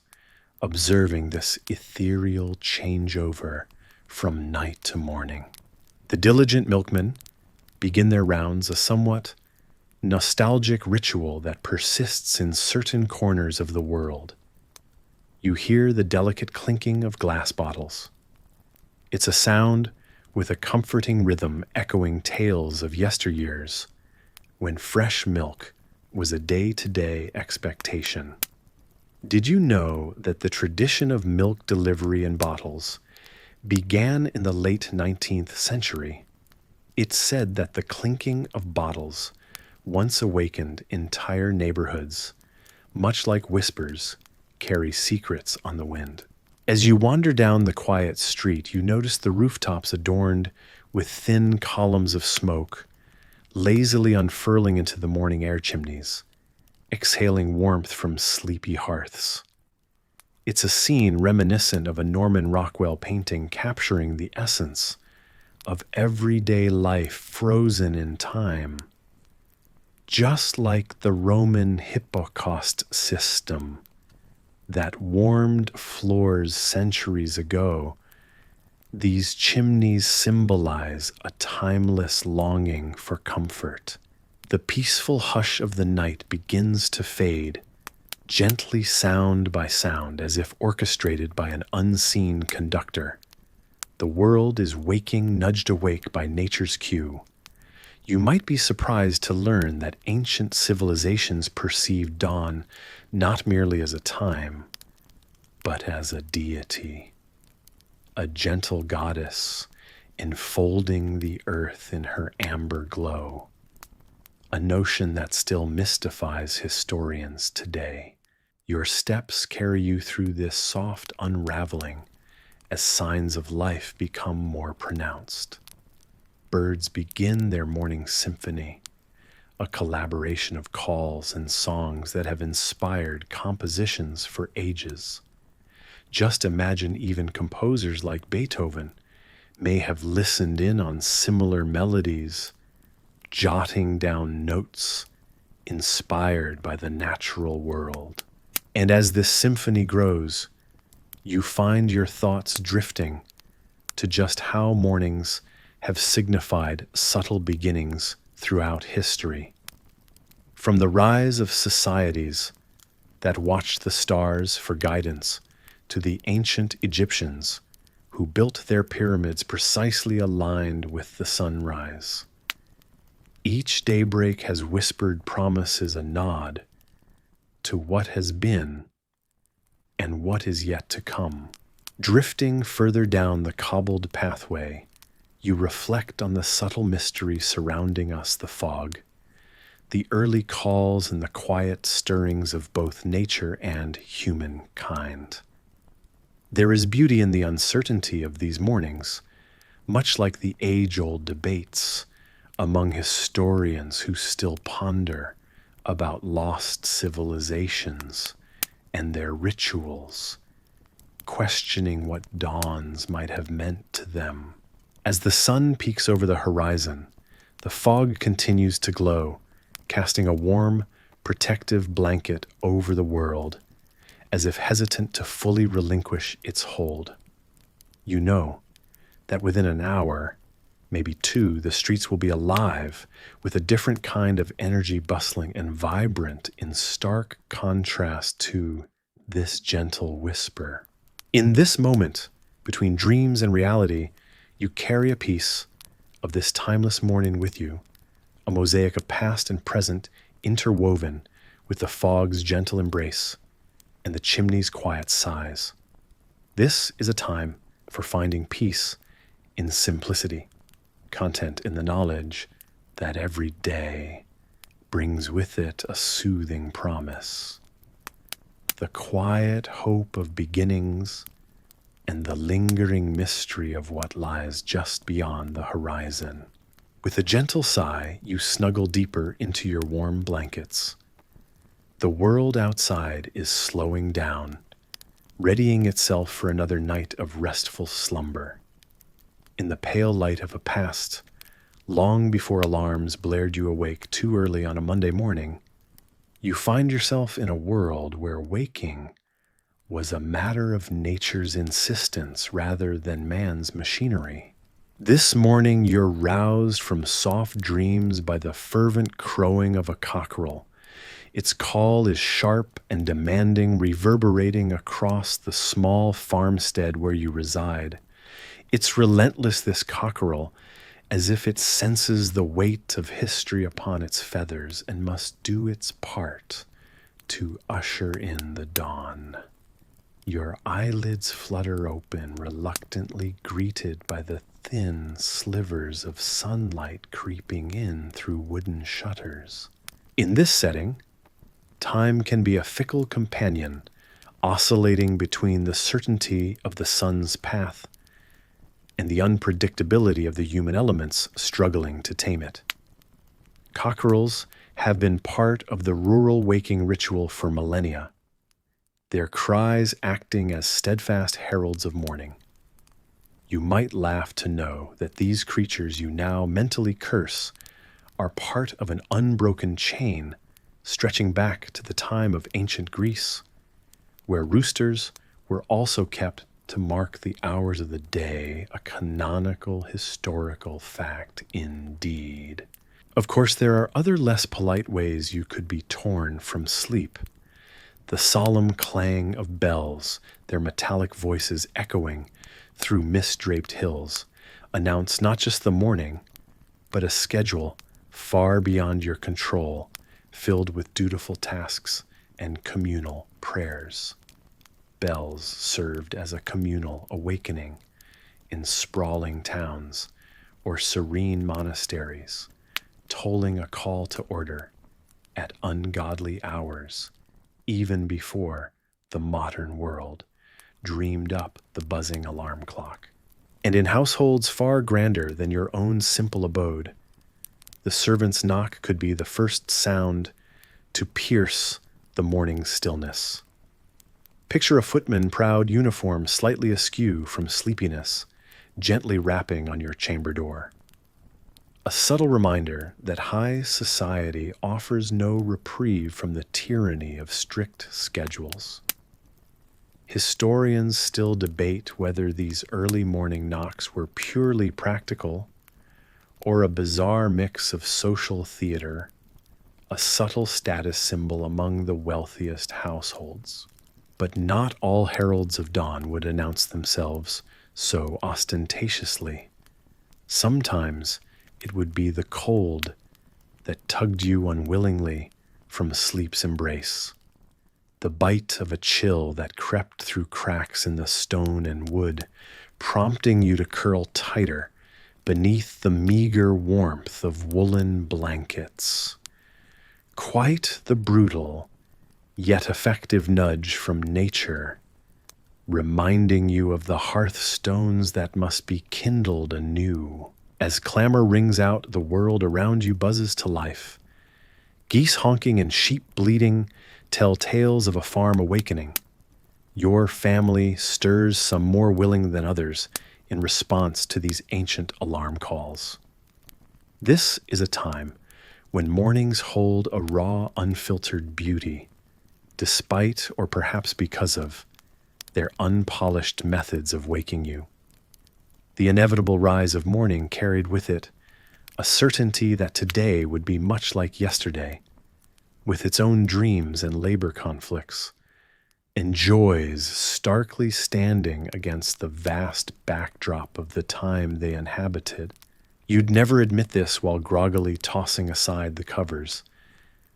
observing this ethereal changeover from night to morning. The diligent milkmen begin their rounds, a somewhat nostalgic ritual that persists in certain corners of the world. You hear the delicate clinking of glass bottles. It's a sound with a comforting rhythm echoing tales of yesteryears, when fresh milk was a day-to-day expectation. Did you know that the tradition of milk delivery in bottles began in the late 19th century? It's said that the clinking of bottles once awakened entire neighborhoods, much like whispers carry secrets on the wind. As you wander down the quiet street, you notice the rooftops adorned with thin columns of smoke, lazily unfurling into the morning air chimneys, exhaling warmth from sleepy hearths. It's a scene reminiscent of a Norman Rockwell painting capturing the essence of everyday life frozen in time. Just like the Roman Hippocaust system that warmed floors centuries ago, these chimneys symbolize a timeless longing for comfort. The peaceful hush of the night begins to fade, gently sound by sound, as if orchestrated by an unseen conductor. The world is waking, nudged awake by nature's cue. You might be surprised to learn that ancient civilizations perceived dawn not merely as a time, but as a deity, a gentle goddess enfolding the earth in her amber glow, a notion that still mystifies historians today. Your steps carry you through this soft unraveling as signs of life become more pronounced. Birds begin their morning symphony, a collaboration of calls and songs that have inspired compositions for ages. Just imagine even composers like Beethoven may have listened in on similar melodies, jotting down notes inspired by the natural world. And as this symphony grows, You find your thoughts drifting to just how mornings have signified subtle beginnings throughout history. From the rise of societies that watched the stars for guidance to the ancient Egyptians who built their pyramids precisely aligned with the sunrise. Each daybreak has whispered promises, a nod to what has been and what is yet to come. Drifting further down the cobbled pathway, you reflect on the subtle mystery surrounding us, the fog, the early calls and the quiet stirrings of both nature and humankind. There is beauty in the uncertainty of these mornings, much like the age-old debates among historians who still ponder about lost civilizations and their rituals, questioning what dawns might have meant to them. As the sun peeks over the horizon, the fog continues to glow, casting a warm, protective blanket over the world, as if hesitant to fully relinquish its hold. You know that within an hour, maybe two, the streets will be alive with a different kind of energy, bustling and vibrant in stark contrast to this gentle whisper. In this moment, between dreams and reality, you carry a piece of this timeless morning with you, a mosaic of past and present interwoven with the fog's gentle embrace and the chimney's quiet sighs. This is a time for finding peace in simplicity, content in the knowledge that every day brings with it a soothing promise, the quiet hope of beginnings, and the lingering mystery of what lies just beyond the horizon. With a gentle sigh, you snuggle deeper into your warm blankets. The world outside is slowing down, readying itself for another night of restful slumber. In the pale light of a past, long before alarms blared you awake too early on a Monday morning, you find yourself in a world where waking was a matter of nature's insistence rather than man's machinery. This morning you're roused from soft dreams by the fervent crowing of a cockerel. Its call is sharp and demanding, reverberating across the small farmstead where you reside. It's relentless, this cockerel, as if it senses the weight of history upon its feathers and must do its part to usher in the dawn. Your eyelids flutter open, reluctantly greeted by the thin slivers of sunlight creeping in through wooden shutters. In this setting, time can be a fickle companion, oscillating between the certainty of the sun's path and the unpredictability of the human elements struggling to tame it. Cockerels have been part of the rural waking ritual for millennia, their cries acting as steadfast heralds of morning. You might laugh to know that these creatures you now mentally curse are part of an unbroken chain stretching back to the time of ancient Greece, where roosters were also kept to mark the hours of the day, a canonical historical fact indeed. Of course, there are other less polite ways you could be torn from sleep. The solemn clang of bells, their metallic voices echoing through mist-draped hills, announce not just the morning, but a schedule far beyond your control, filled with dutiful tasks and communal prayers. Bells served as a communal awakening in sprawling towns or serene monasteries, tolling a call to order at ungodly hours, even before the modern world dreamed up the buzzing alarm clock. And in households far grander than your own simple abode, the servant's knock could be the first sound to pierce the morning stillness. Picture a footman, proud uniform slightly askew from sleepiness, gently rapping on your chamber door. A subtle reminder that high society offers no reprieve from the tyranny of strict schedules. Historians still debate whether these early morning knocks were purely practical or a bizarre mix of social theater, a subtle status symbol among the wealthiest households. But not all heralds of dawn would announce themselves so ostentatiously. Sometimes it would be the cold that tugged you unwillingly from sleep's embrace, the bite of a chill that crept through cracks in the stone and wood, prompting you to curl tighter beneath the meager warmth of woolen blankets. Quite the brutal, yet effective nudge from nature, reminding you of the hearthstones that must be kindled anew. As clamor rings out, the world around you buzzes to life. Geese honking and sheep bleating tell tales of a farm awakening. Your family stirs some more willing than others in response to these ancient alarm calls. This is a time when mornings hold a raw, unfiltered beauty, despite or perhaps because of their unpolished methods of waking you. The inevitable rise of morning carried with it a certainty that today would be much like yesterday, with its own dreams and labor conflicts, and joys starkly standing against the vast backdrop of the time they inhabited. You'd never admit this while groggily tossing aside the covers,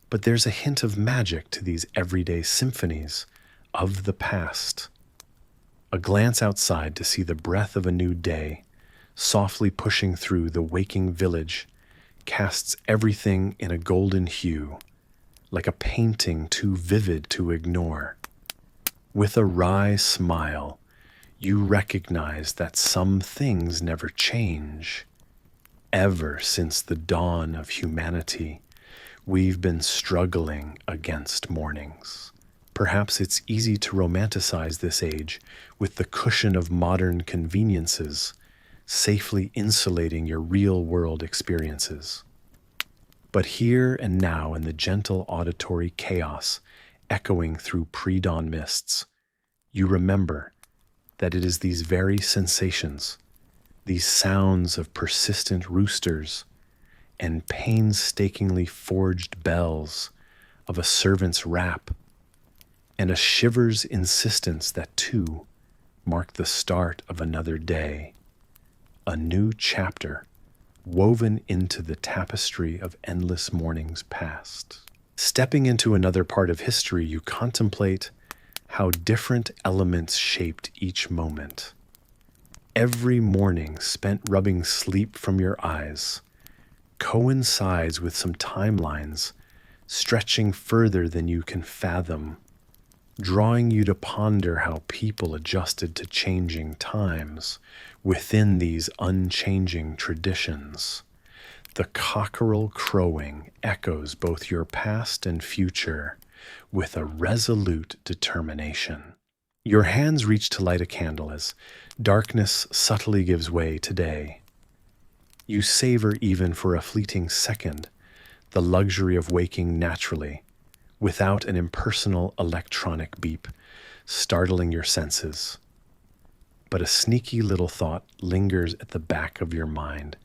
but there's a hint of magic to these everyday symphonies of the past. A glance outside to see the breath of a new day softly pushing through the waking village casts everything in a golden hue, like a painting too vivid to ignore. With a wry smile, you recognize that some things never change. Ever since the dawn of humanity, we've been struggling against mornings. Perhaps it's easy to romanticize this age with the cushion of modern conveniences, safely insulating your real-world experiences. But here and now in the gentle auditory chaos echoing through pre-dawn mists, you remember that it is these very sensations, these sounds of persistent roosters and painstakingly forged bells of a servant's rap, and a shiver's insistence that too mark the start of another day, a new chapter woven into the tapestry of endless mornings past. Stepping into another part of history, you contemplate how different elements shaped each moment. Every morning spent rubbing sleep from your eyes coincides with some timelines stretching further than you can fathom, drawing you to ponder how people adjusted to changing times within these unchanging traditions. The cockerel crowing echoes both your past and future with a resolute determination. Your hands reach to light a candle as darkness subtly gives way to day. You savor even for a fleeting second the luxury of waking naturally, without an impersonal electronic beep startling your senses. But a sneaky little thought lingers at the back of your mind,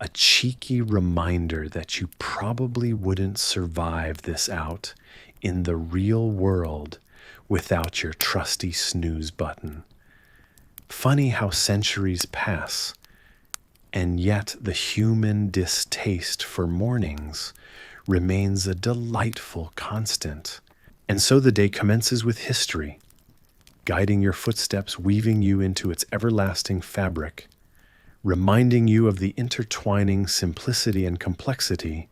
a cheeky reminder that you probably wouldn't survive this out in the real world without your trusty snooze button. Funny how centuries pass, and yet the human distaste for mornings remains a delightful constant. And so the day commences with history, guiding your footsteps, weaving you into its everlasting fabric, reminding you of the intertwining simplicity and complexity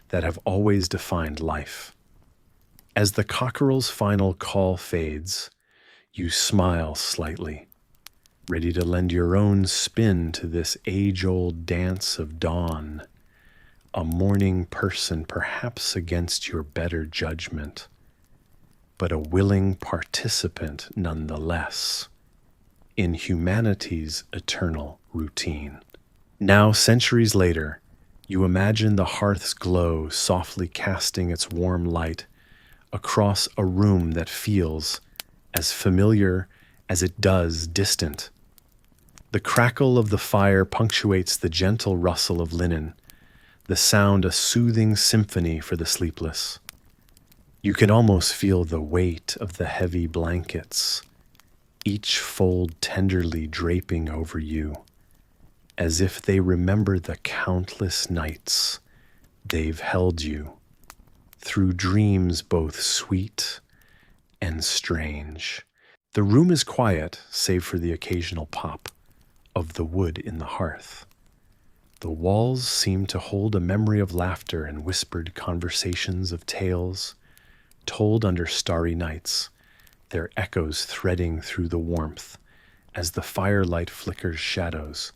that have always defined life. As the cockerel's final call fades, you smile slightly, ready to lend your own spin to this age-old dance of dawn, a morning person perhaps against your better judgment, but a willing participant nonetheless in humanity's eternal routine. Now, centuries later, you imagine the hearth's glow softly casting its warm light across a room that feels as familiar as it does distant. The crackle of the fire punctuates the gentle rustle of linen, the sound a soothing symphony for the sleepless. You can almost feel the weight of the heavy blankets, each fold tenderly draping over you, as if they remember the countless nights they've held you through dreams both sweet and strange. The room is quiet, save for the occasional pop of the wood in the hearth. The walls seem to hold a memory of laughter and whispered conversations of tales told under starry nights, their echoes threading through the warmth as the firelight flickers shadows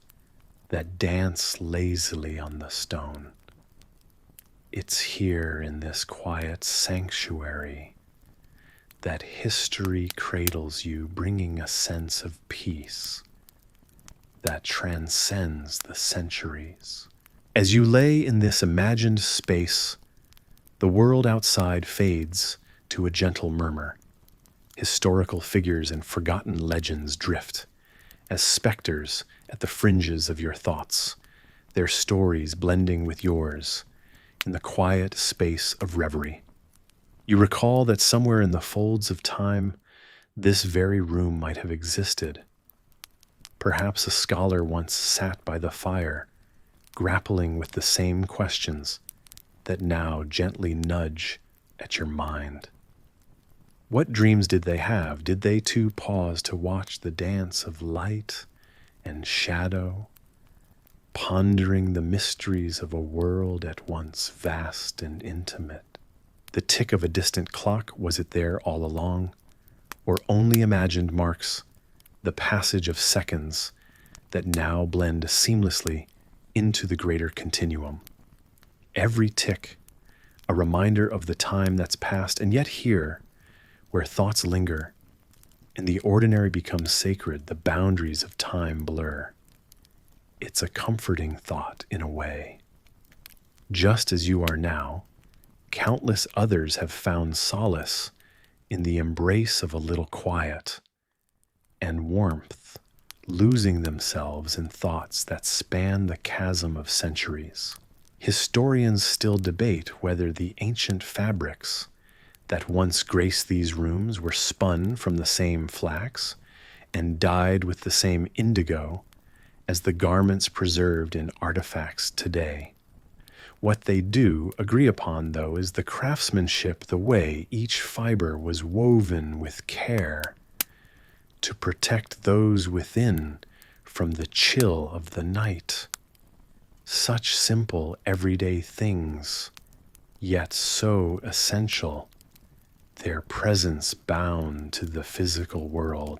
that dance lazily on the stone. It's here in this quiet sanctuary that history cradles you, bringing a sense of peace that transcends the centuries. As you lay in this imagined space, the world outside fades to a gentle murmur. Historical figures and forgotten legends drift as specters at the fringes of your thoughts, their stories blending with yours in the quiet space of reverie. You recall that somewhere in the folds of time, this very room might have existed. Perhaps a scholar once sat by the fire, grappling with the same questions that now gently nudge at your mind. What dreams did they have? Did they too pause to watch the dance of light and shadow, pondering the mysteries of a world at once vast and intimate? The tick of a distant clock, was it there all along, or only imagined marks the passage of seconds that now blend seamlessly into the greater continuum? Every tick, a reminder of the time that's passed, and yet here, where thoughts linger, and the ordinary becomes sacred, the boundaries of time blur. It's a comforting thought in a way. Just as you are now, countless others have found solace in the embrace of a little quiet and warmth, losing themselves in thoughts that span the chasm of centuries. Historians still debate whether the ancient fabrics that once graced these rooms were spun from the same flax and dyed with the same indigo as the garments preserved in artifacts today. What they do agree upon, though, is the craftsmanship, the way each fiber was woven with care to protect those within from the chill of the night. Such simple, everyday things, yet so essential, their presence bound to the physical world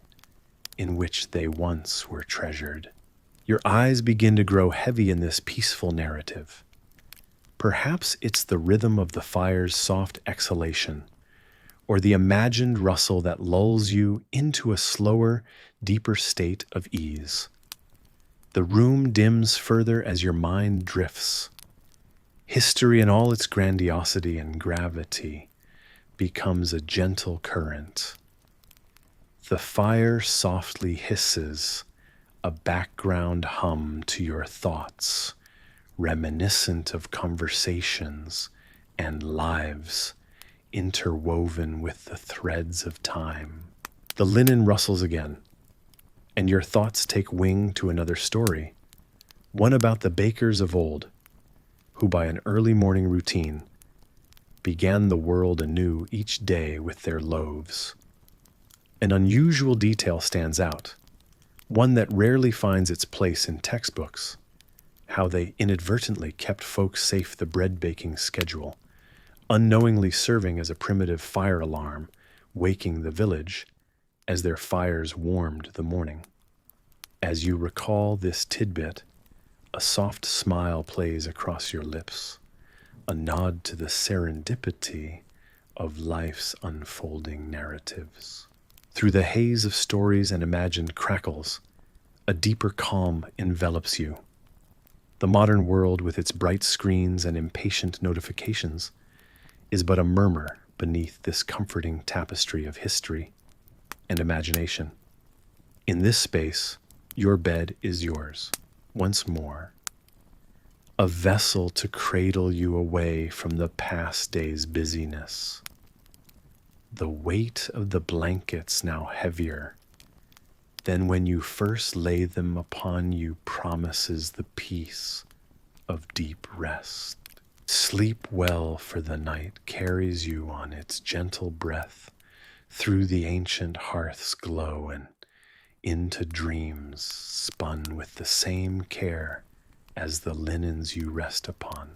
in which they once were treasured. Your eyes begin to grow heavy in this peaceful narrative. Perhaps it's the rhythm of the fire's soft exhalation, or the imagined rustle that lulls you into a slower, deeper state of ease. The room dims further as your mind drifts. History in all its grandiosity and gravity becomes a gentle current. The fire softly hisses, a background hum to your thoughts, reminiscent of conversations and lives interwoven with the threads of time. The linen rustles again, and your thoughts take wing to another story, one about the bakers of old, who by an early morning routine began the world anew each day with their loaves. An unusual detail stands out, one that rarely finds its place in textbooks: how they inadvertently kept folks safe the bread-baking schedule, unknowingly serving as a primitive fire alarm, waking the village as their fires warmed the morning. As you recall this tidbit, a soft smile plays across your lips, a nod to the serendipity of life's unfolding narratives. Through the haze of stories and imagined crackles, a deeper calm envelops you. The modern world, with its bright screens and impatient notifications, is but a murmur beneath this comforting tapestry of history. and imagination. In this space, your bed is yours, once more, a vessel to cradle you away from the past day's busyness. The weight of the blankets now heavier than when you first lay them upon you promises the peace of deep rest. Sleep well, for the night carries you on its gentle breath through the ancient hearth's glow and into dreams spun with the same care as the linens you rest upon.